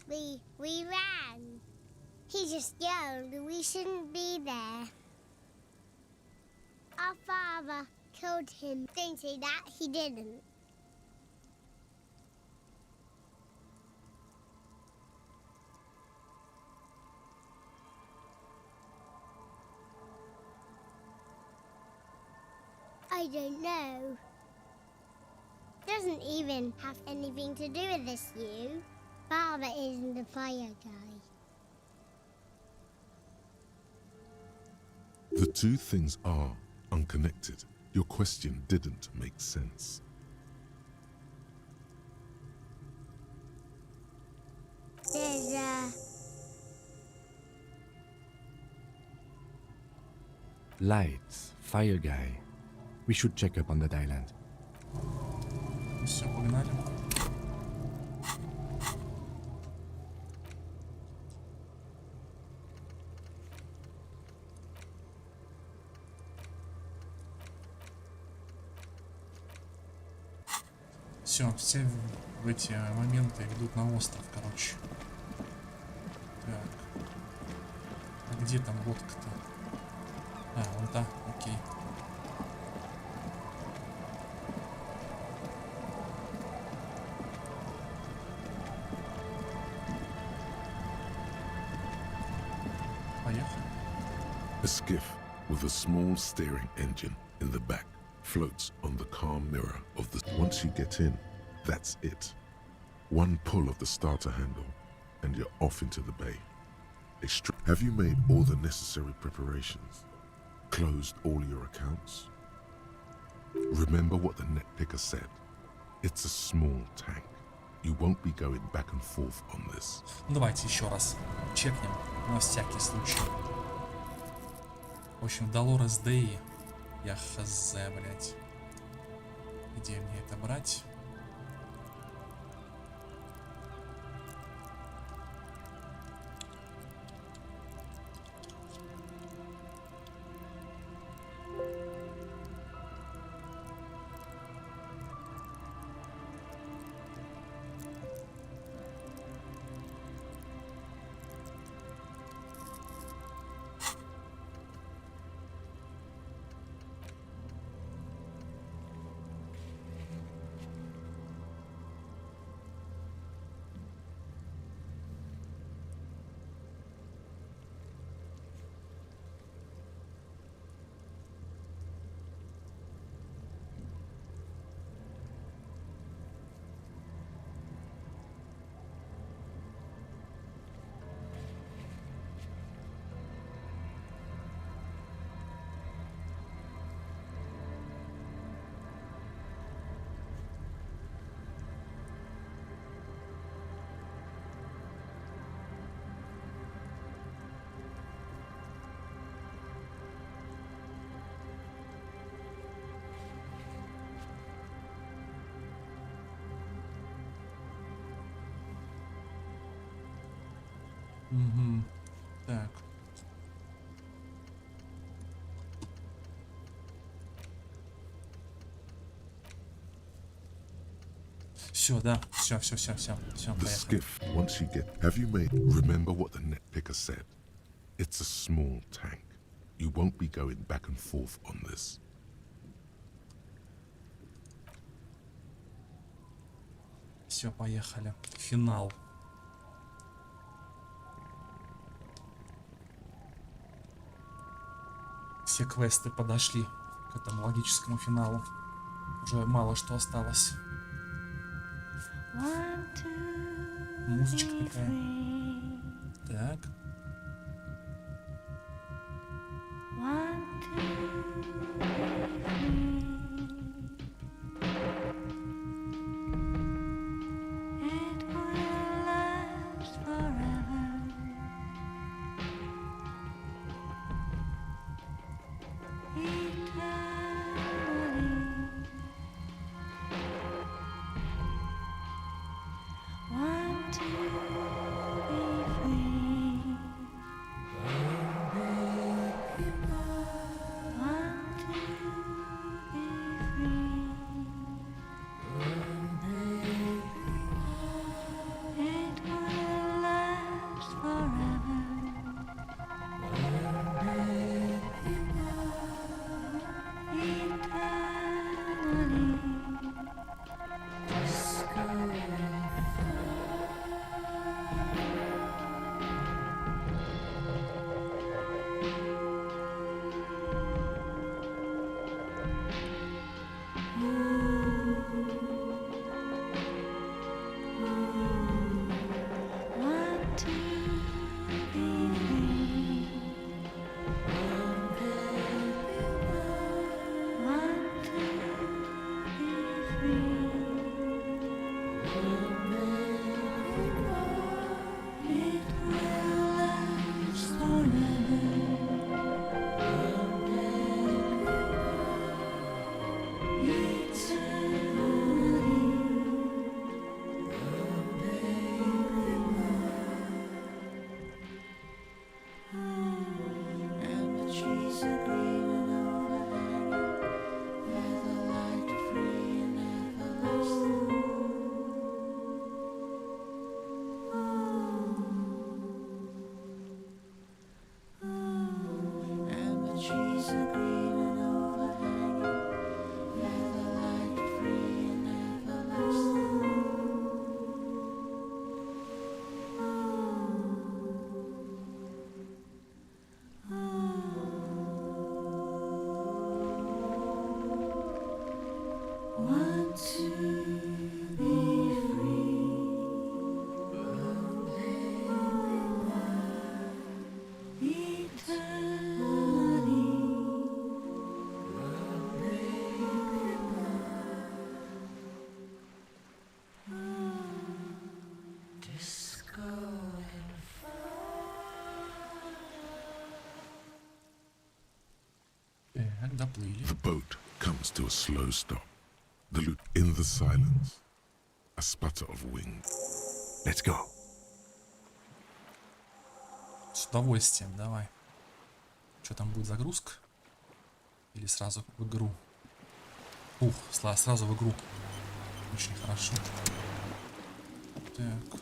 Speaker 20: We ran. He just yelled we shouldn't be there. Our father killed him. Don't say that, he didn't. I don't know. Doesn't even have anything to do with this, you. Father isn't the fire guy.
Speaker 1: The two things are unconnected. Your question didn't make sense.
Speaker 20: There's
Speaker 2: Lights, fire guy. We should check up on that island.
Speaker 3: Все, погнали. Все эти моменты ведут на остров, короче. Так. А где там лодка-то? А, вон та, окей. Поехали.
Speaker 1: A skiff with a small steering engine in the back floats on the calm mirror of the... Once you get in, that's it. One pull of the starter handle and you're off into the bay. Have you made all the necessary preparations? Closed all your accounts? Remember what the net picker said. It's a small tank. You won't be going back and forth on this.
Speaker 3: Ну, давайте еще раз чекнем на всякий случай. В общем, Долорес Дэй. Я хз, блять. Где мне это брать? Угу. Так. Все, да, все,
Speaker 1: The
Speaker 3: поехали.
Speaker 1: skiff, once you get... Have you made... Remember what the net picker said? It's a small tank. You won't be going back and forth on this.
Speaker 3: Все, поехали. Финал. Все квесты подошли к этому логическому финалу. Уже мало что осталось. Музычка такая. Так.
Speaker 1: The boat comes to a slow stop. The loop in the silence. A sputter of wings. Let's go.
Speaker 3: С удовольствием, давай. Что там будет, загрузка? Или сразу в игру? Ух, сразу в игру. Очень хорошо. Так.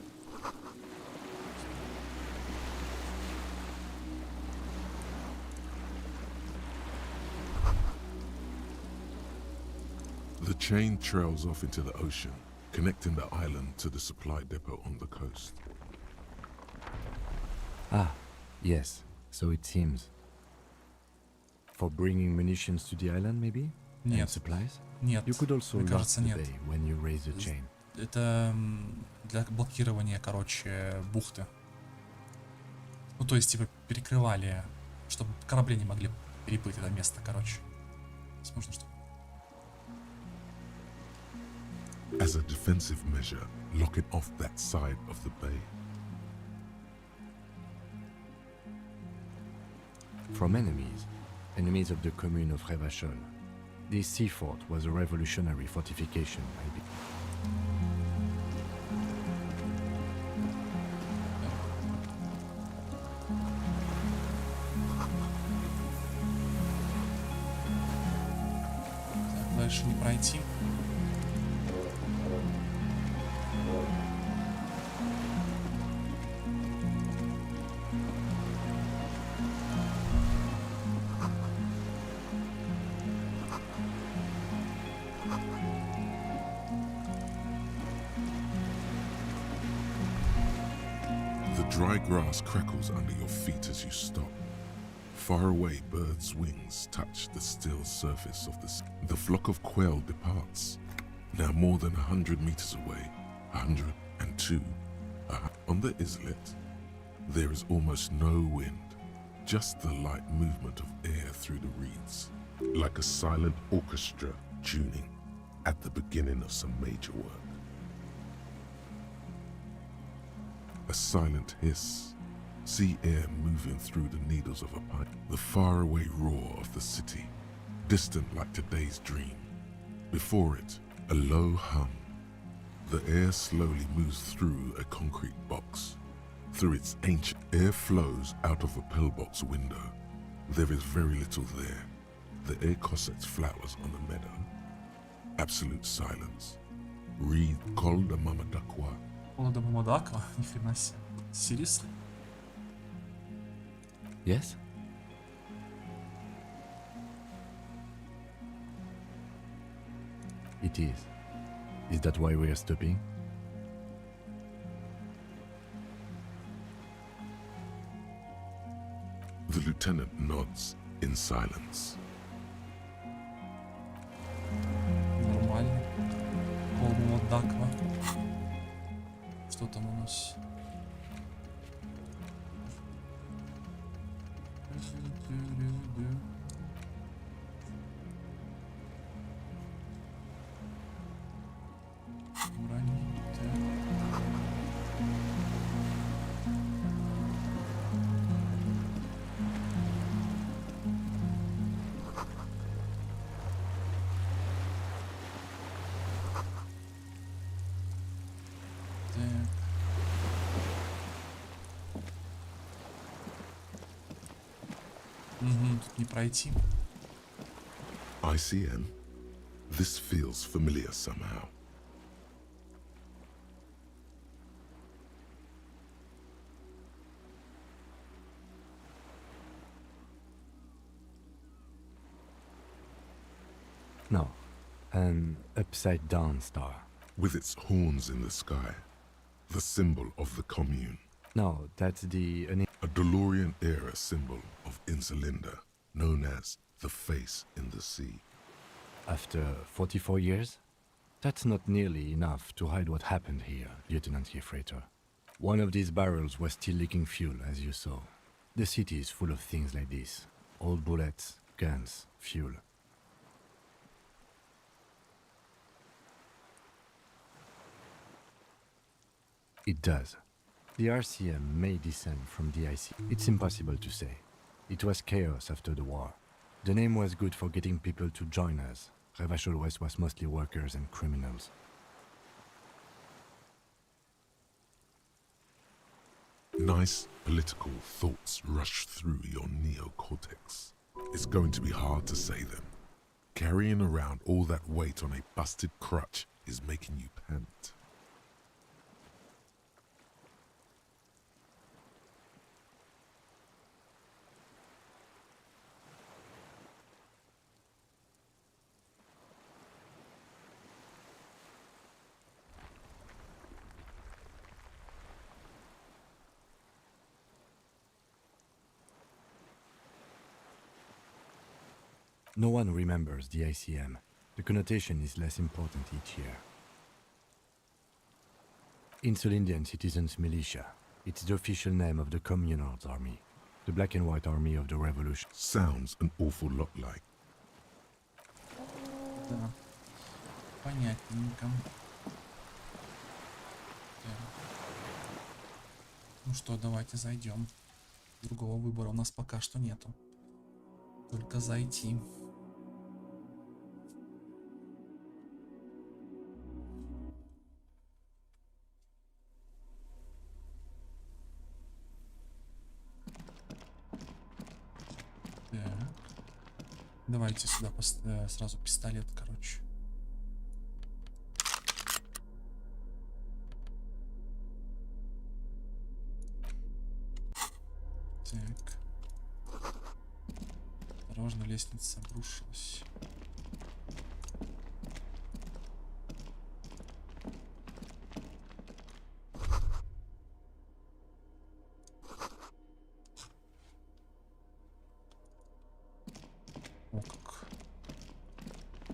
Speaker 1: The chain trails off into the ocean, connecting the island to the supply depot on the coast.
Speaker 2: Ah, yes, so it seems. For bringing munitions to the island, maybe?
Speaker 3: Нет.
Speaker 2: And supplies?
Speaker 3: Нет.
Speaker 2: You could also
Speaker 3: Мне
Speaker 2: lock
Speaker 3: кажется,
Speaker 2: the
Speaker 3: нет.
Speaker 2: bay when you raise the chain.
Speaker 3: Это для блокирования, короче, бухты. Ну, то есть, типа, перекрывали, чтобы корабли не могли переплыть это место, короче. Возможно, что...
Speaker 1: As a defensive measure, locking off that side of the bay.
Speaker 2: From enemies of the commune of Revachol. This sea fort was a revolutionary fortification, maybe.
Speaker 3: дальше не пройти.
Speaker 1: The dry grass crackles under your feet as you stop. Far away, birds' wings touch the still surface of the sea. The flock of quail departs. Now more than 100 meters away, 102. On the islet, there is almost no wind, just the light movement of air through the reeds, like a silent orchestra tuning at the beginning of some major work. A silent hiss, sea air moving through the needles of a pipe, the faraway roar of the city, distant like today's dream. Before it, a low hum. The air slowly moves through a concrete box. Through its ancient air flows out of a pillbox window. There is very little there. The air cossets flowers on the meadow. Absolute silence. Read Col de Mamadakwa.
Speaker 3: Col de Mamadakwa? Ни хрена себе. Seriously?
Speaker 2: Yes? It is. Is that why we are stopping?
Speaker 1: The lieutenant nods in silence.
Speaker 3: Нормально. Col de Mamadakwa. Что там у нас? Тут не пройти.
Speaker 1: ICN? This feels familiar somehow.
Speaker 2: No. An upside-down star.
Speaker 1: With its horns in the sky. The symbol of the commune.
Speaker 2: No, that's the...
Speaker 1: A DeLorean-era symbol of Insulinda, known as the face in the sea.
Speaker 2: After 44 years? That's not nearly enough to hide what happened here, Lieutenant Freighter. One of these barrels was still leaking fuel, as you saw. The city is full of things like this. Old bullets, guns, fuel. It does. The RCM may descend from the IC. It's impossible to say. It was chaos after the war. The name was good for getting people to join us. Revachol West was mostly workers and criminals.
Speaker 1: Nice political thoughts rush through your neocortex. It's going to be hard to say them. Carrying around all that weight on a busted crutch is making you pant.
Speaker 2: No one remembers the ICM. The connotation is less important each year. Insulindian Citizens Militia. It's the official name of the Communards Army, the black and white army of the revolution.
Speaker 1: Sounds an awful lot like.
Speaker 3: Да. Понятненько. Ну что, давайте зайдем. Другого выбора у нас пока что нету. Только зайти. Так. Давайте сюда сразу пистолет, короче. Так. Осторожно, лестница обрушилась. О, как.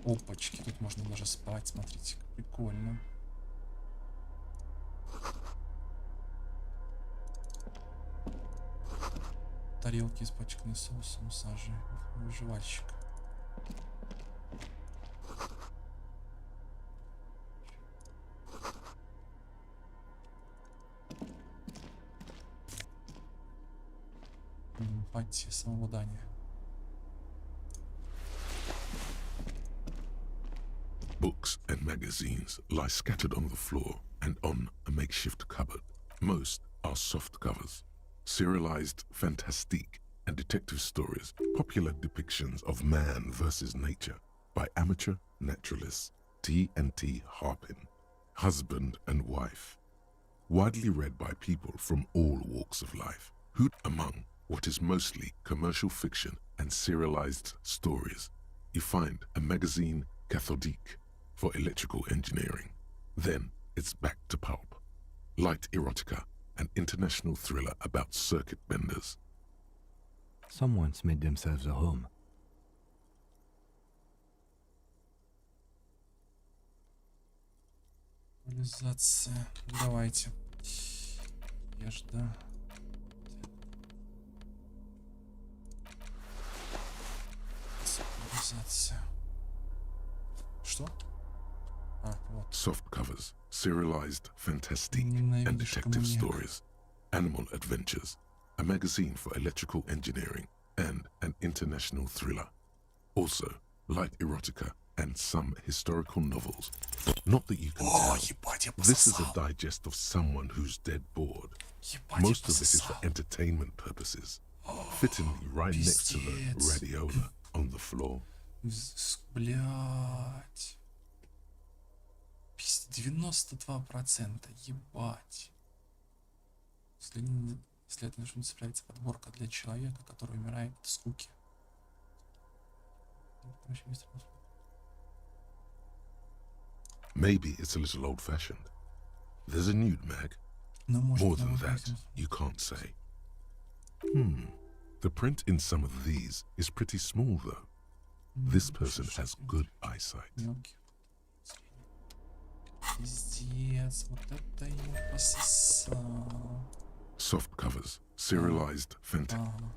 Speaker 3: Опачки, тут можно даже спать, смотрите, как прикольно. Тарелки испачканы соусом, сажей. Выживальщик. Эмпатия, самообладание.
Speaker 1: Books and magazines lie scattered on the floor and on a makeshift cupboard. Most are soft covers, serialized fantastique and detective stories, popular depictions of man versus nature by amateur naturalists T&T Harpin, husband and wife. Widely read by people from all walks of life, who among what is mostly commercial fiction and serialized stories, you find a magazine cathodique for electrical engineering. Then it's back to pulp. Light erotica, an international thriller about circuit benders.
Speaker 2: Someone's made themselves a home.
Speaker 3: Реализация. Давайте. Ежда. Реализация. Что? А, вот.
Speaker 1: Soft covers, serialized fantastique and detective stories, animal adventures, a magazine for electrical engineering, and an international thriller. Also, light erotica and some historical novels. Not that you can tell. This is a digest of someone who's dead bored. Most of it is for entertainment purposes. Fittingly right next to the radiola on the floor.
Speaker 3: Блять. 92%. Ебать. Следовательно, цепляется подборка для человека, который умирает от скуки.
Speaker 1: Maybe it's a little old-fashioned. There's a nude mag. More than that, you can't say. The print in some of these is pretty small, though. This person has good eyesight.
Speaker 3: Пиздец, вот это я пососал.
Speaker 1: Soft covers, serialized fantasy.
Speaker 3: Ага.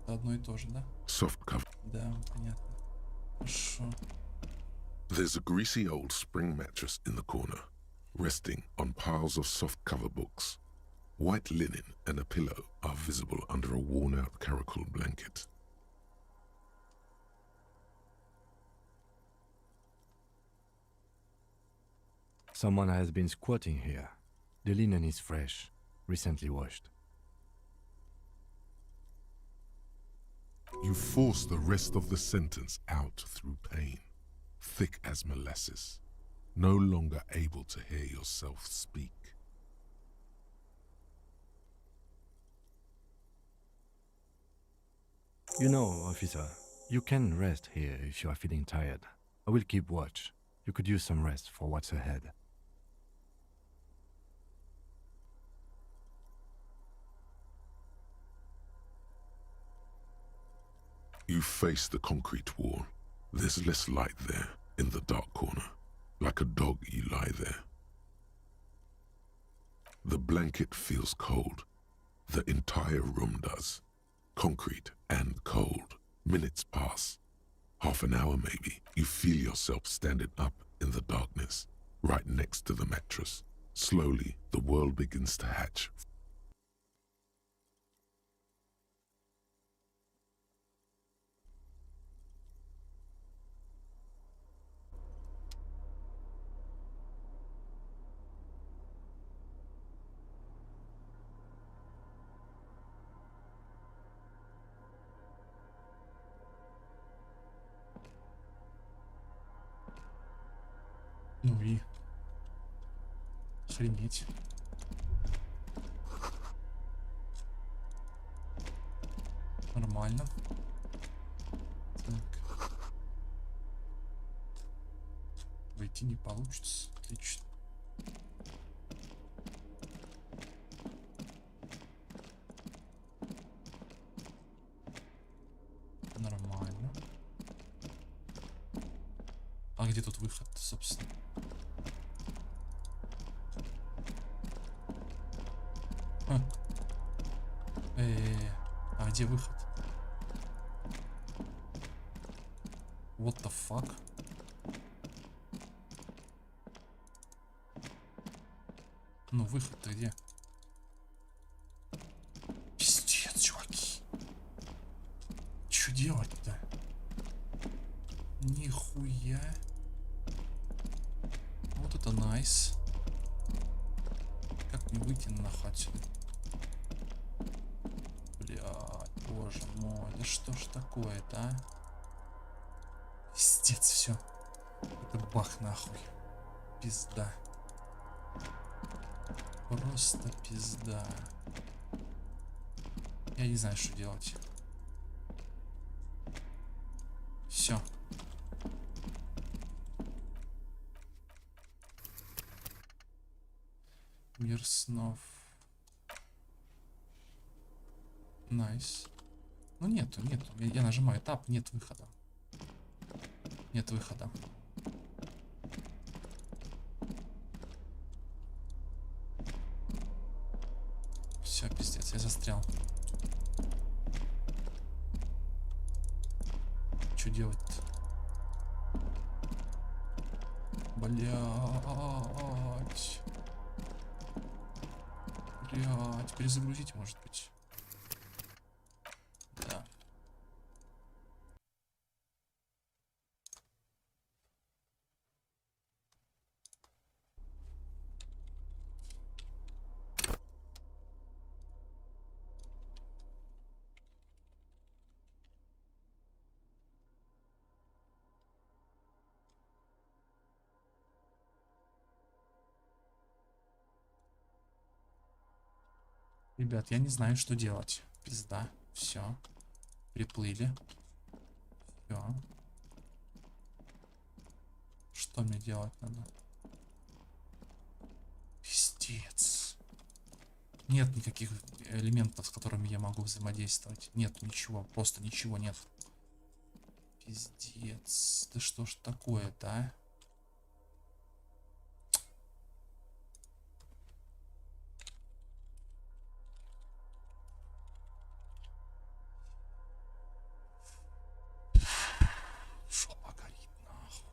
Speaker 3: Это одно и то же, да?
Speaker 1: Soft cover.
Speaker 3: Да, понятно. Хорошо.
Speaker 1: There's a greasy old spring mattress in the corner, resting on piles of soft cover books. White linen and a pillow are visible under a worn-out caracol blanket.
Speaker 2: Someone has been squatting here. The linen is fresh, recently washed.
Speaker 1: You force the rest of the sentence out through pain, thick as molasses, no longer able to hear yourself speak.
Speaker 2: You know, officer, you can rest here if you are feeling tired. I will keep watch. You could use some rest for what's ahead.
Speaker 1: You face the concrete wall. There's less light there, in the dark corner. Like a dog, you lie there. The blanket feels cold. The entire room does. Concrete and cold. Minutes pass. Half an hour maybe. You feel yourself standing up in the darkness, right next to the mattress. Slowly, the world begins to hatch.
Speaker 3: Ну и... Охренеть. Нормально. Так. Войти не получится. Отлично. Нормально. А где тут выход, собственно? А где выход? What the fuck? Ну, выход-то где? Пиздец, чуваки. Чё делать-то? Нихуя. Вот это найс. Как мне выйти нахуй отсюда? Блядь, боже мой. Да что ж такое-то, а? Пиздец, все. Это бах нахуй. Пизда. Просто пизда. Я не знаю, что делать. Все. Мир снов. Найс. Ну нету. Я нажимаю этап, нет выхода. Нет выхода. Все, пиздец, я застрял. Что делать-то? Блять. Блять, перезагрузить, может быть. Да. Ребят, я не знаю, что делать. Пизда. Все. Приплыли. Все. Что мне делать надо? Пиздец. Нет никаких элементов, с которыми я могу взаимодействовать. Нет ничего. Просто ничего нет. Пиздец. Да что ж такое-то, а? Жопа горит, нахуй.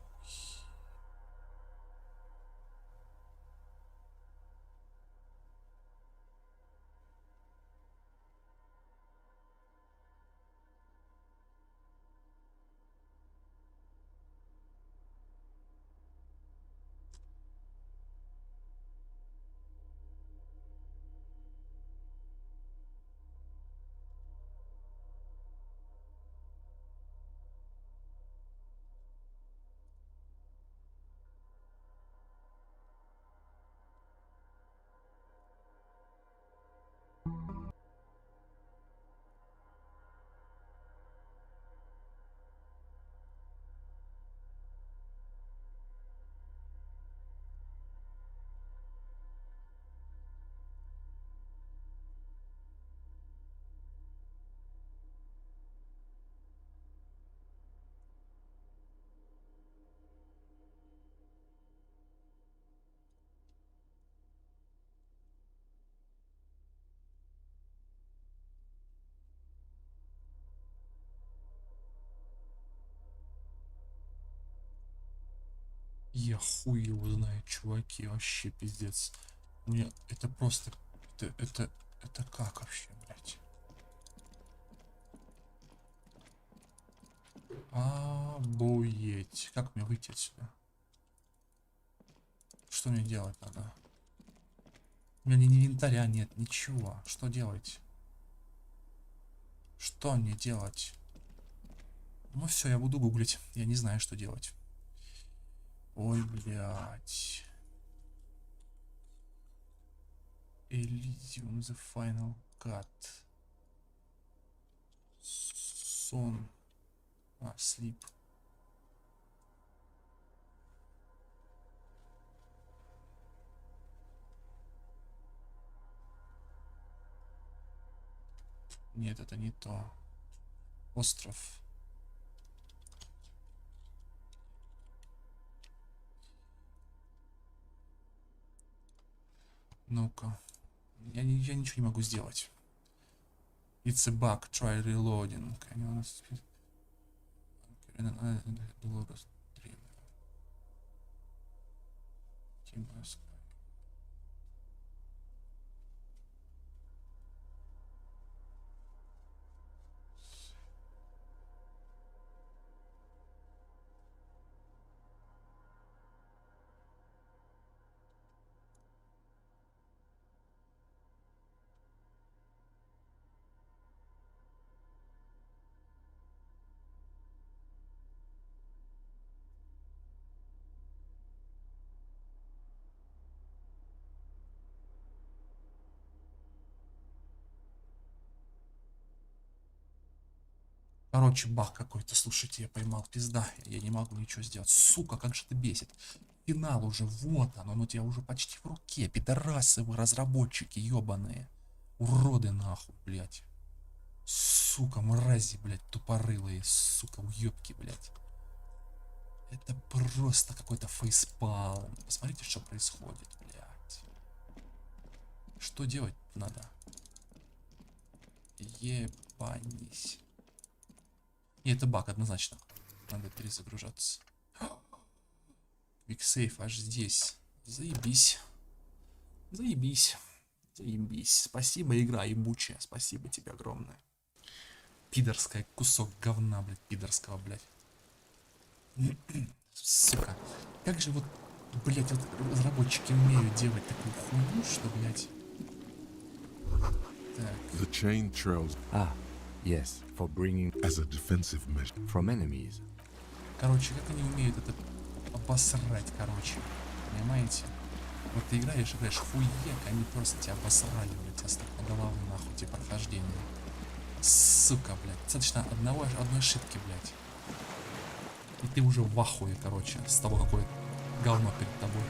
Speaker 3: Я хуй его знаю, чуваки, вообще пиздец. Мне это просто, это как вообще, блядь? Обоеть. Как мне выйти отсюда? Что мне делать надо? У меня ни инвентаря нет, ничего. Что делать? Что мне делать? Ну все, я буду гуглить. Я не знаю, что делать. Ой, блядь. Elysium, the final cut. Сон. Sleep. Нет, это не то. Остров. Ну-ка. Я ничего не могу сделать. It's a bug. Try reloading. Короче, баг какой-то, слушайте, я поймал, пизда, я не могу ничего сделать. Сука, как же это бесит. Финал уже, вот оно у тебя уже почти в руке. Пидорасы вы, разработчики, ебаные. Уроды нахуй, блядь. Сука, мрази, блядь, тупорылые, сука, уебки, блядь. Это просто какой-то фейспалм. Посмотрите, что происходит, блядь. Что делать надо? Ебанись. И это баг однозначно. Надо перезагружаться. Quick save аж здесь. Заебись. Заебись. Заебись. Спасибо, игра ебучая. Спасибо тебе огромное. Пидорская кусок говна, блядь, пидорского, блядь. Сука. Как же вот, блядь, вот разработчики умеют делать такую хуйню, что, блядь. Так.
Speaker 1: The chain trails.
Speaker 2: Yes, for bringing
Speaker 1: as a defensive measure
Speaker 2: from enemies.
Speaker 3: Короче, как они умеют это обосрать, короче. Понимаете? Вот ты играешь, хуек, они просто тебя обосрали, блядь, тебя столько на голову, нахуй, тебе прохождение. Сука, блядь. Достаточно одной ошибки, блядь. И ты уже в ахуе, короче, с того, какое говно перед тобой.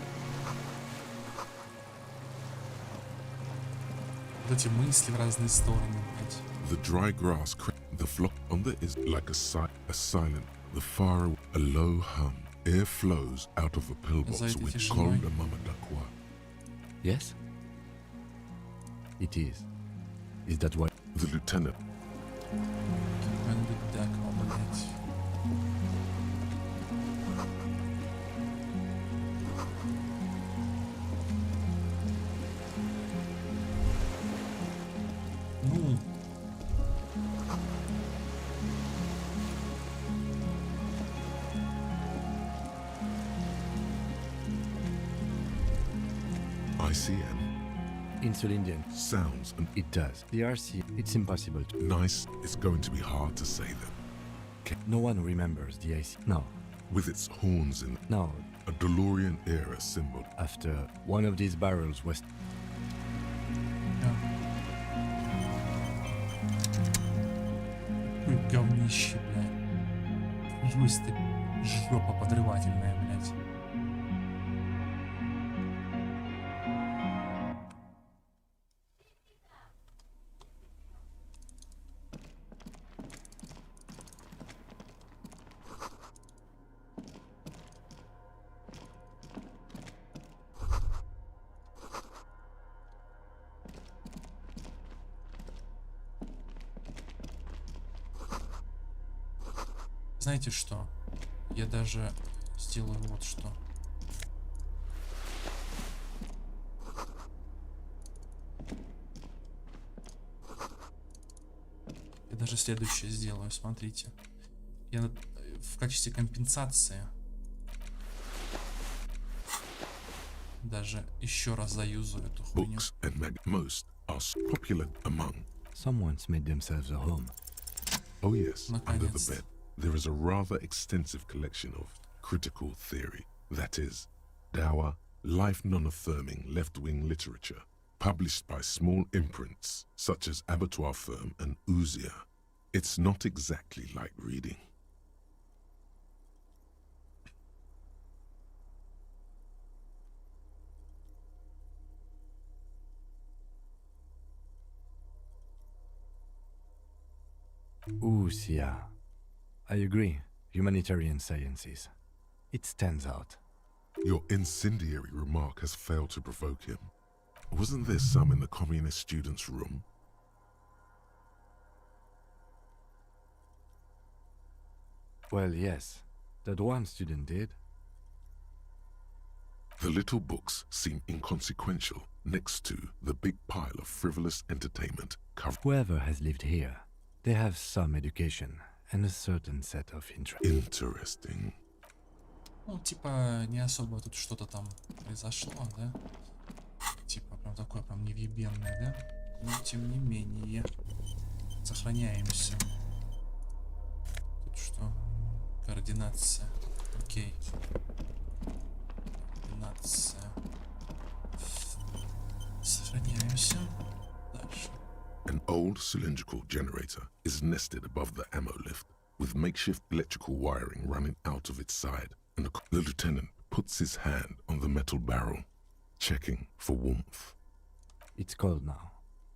Speaker 3: Вот эти мысли в разные стороны, блядь.
Speaker 1: The dry grass, the flock on the is like a silent, the far, a low hum. Air flows out of a pillbox with cold mama dakwa.
Speaker 2: Yes? It is. Is that why?
Speaker 1: The lieutenant.
Speaker 3: Ну.
Speaker 1: ICM.
Speaker 2: Insulindian.
Speaker 1: Sounds and
Speaker 2: it does. The RC, it's impossible to.
Speaker 1: Nice, it's going to be hard to say that.
Speaker 2: No one remembers the IC. No.
Speaker 1: With its horns in.
Speaker 2: No.
Speaker 1: A DeLorean era symbol.
Speaker 2: After one of these barrels was.
Speaker 3: Говнище, блядь. Жусь ты, жопа подрывательная, блядь. Знаете что? Я даже сделаю вот что. Я даже следующее сделаю, смотрите. Я в качестве компенсации даже еще раз заюзаю эту хуйню.
Speaker 2: Someone's made themselves a home.
Speaker 1: Oh yes, under the bed. There is a rather extensive collection of critical theory. That is, dour, life non-affirming left-wing literature, published by small imprints such as Abattoir Firm and Ouzia. It's not exactly light reading.
Speaker 2: Ouzia. I agree. Humanitarian sciences. It stands out.
Speaker 1: Your incendiary remark has failed to provoke him. Wasn't there some in the communist students' room?
Speaker 2: Well, yes. That one student did.
Speaker 1: The little books seem inconsequential next to the big pile of frivolous entertainment covered.
Speaker 2: Whoever has lived here, they have some education and a certain set of interests.
Speaker 1: Interesting.
Speaker 3: Ну, типа, не особо тут что-то там произошло, да? Типа, прям такое, прям невъебенное, да? Но, тем не менее, сохраняемся. Тут что? Координация. Окей. Координация. Сохраняемся. Дальше.
Speaker 1: An old cylindrical generator is nested above the ammo lift, with makeshift electrical wiring running out of its side, and the lieutenant puts his hand on the metal barrel, checking for warmth.
Speaker 2: It's cold now,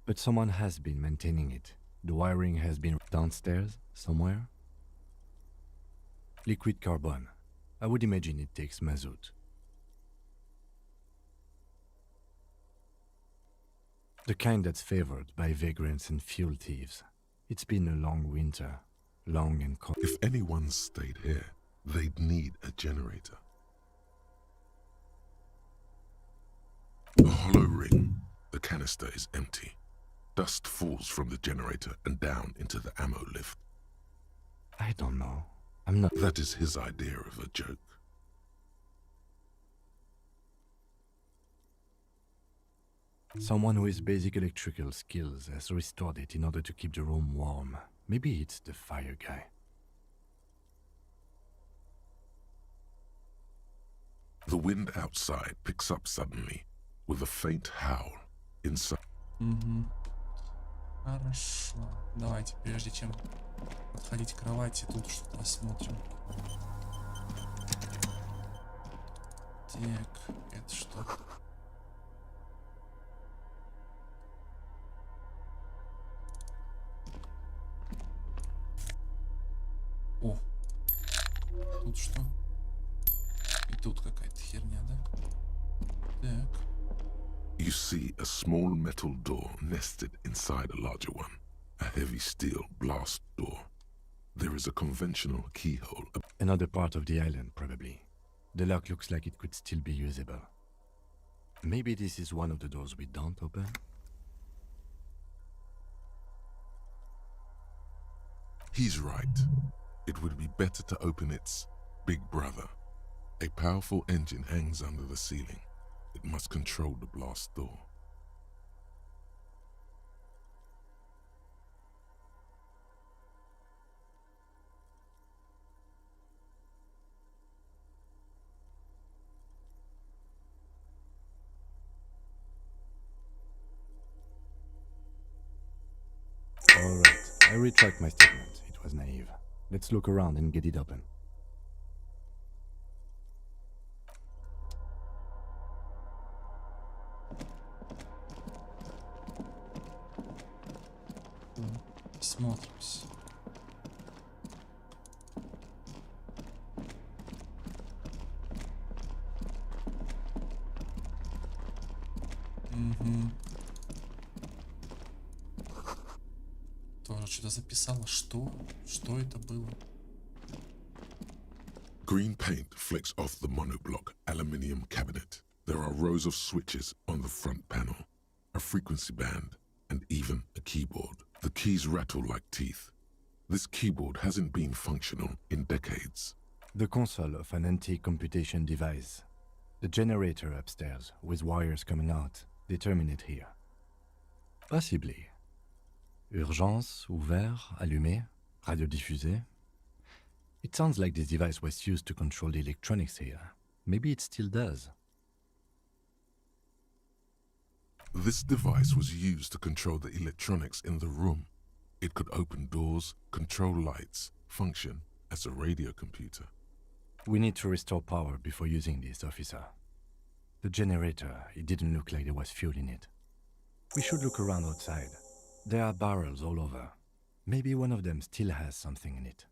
Speaker 2: but someone has been maintaining it. The wiring has been downstairs, somewhere. Liquid carbon. I would imagine it takes mazout. The kind that's favored by vagrants and fuel thieves. It's been a long winter, long and cold.
Speaker 1: If anyone stayed here, they'd need a generator. The hollow ring. The canister is empty. Dust falls from the generator and down into the ammo lift.
Speaker 2: I don't know. I'm not.
Speaker 1: That is his idea of a joke.
Speaker 2: Someone who has basic electrical skills has restored it in order to keep the room warm. Maybe it's the fire guy.
Speaker 1: The wind outside picks up suddenly, with a faint howl inside.
Speaker 3: Хорошо. Давайте, прежде чем подходить к кровати, тут что-то осмотрим. Так, это что? О, тут что? И тут какая-то херня, да? Так.
Speaker 1: You see a small metal door nested inside a larger one, a heavy steel blast door. There is a conventional keyhole.
Speaker 2: Another part of the island, probably. The lock looks like it could still be usable. Maybe this is one of the doors we don't open?
Speaker 1: He's right. It would be better to open its big brother. A powerful engine hangs under the ceiling. It must control the blast door.
Speaker 2: Alright, I retract my statement. It was naive. Let's look around and get it open.
Speaker 3: Смотримся. Угу. Тоже что-то записала. Что? Что это было?
Speaker 1: Green paint flecks off the monoblock aluminium cabinet. There are rows of switches on the front panel, a frequency band, and even a keyboard. The keys rattle like teeth. This keyboard hasn't been functional in decades.
Speaker 2: The console of an antique computation device. The generator upstairs, with wires coming out, they terminate here. Possibly. Urgence, ouvert, allumé, radio diffusé. It sounds like this device was used to control the electronics here. Maybe it still does.
Speaker 1: This device was used to control the electronics in the room. It could open doors, control lights, function as a radio computer.
Speaker 2: We need to restore power before using this, officer. The generator, it didn't look like there was fuel in it. We should look around outside. There are barrels all over. Maybe one of them still has something in it.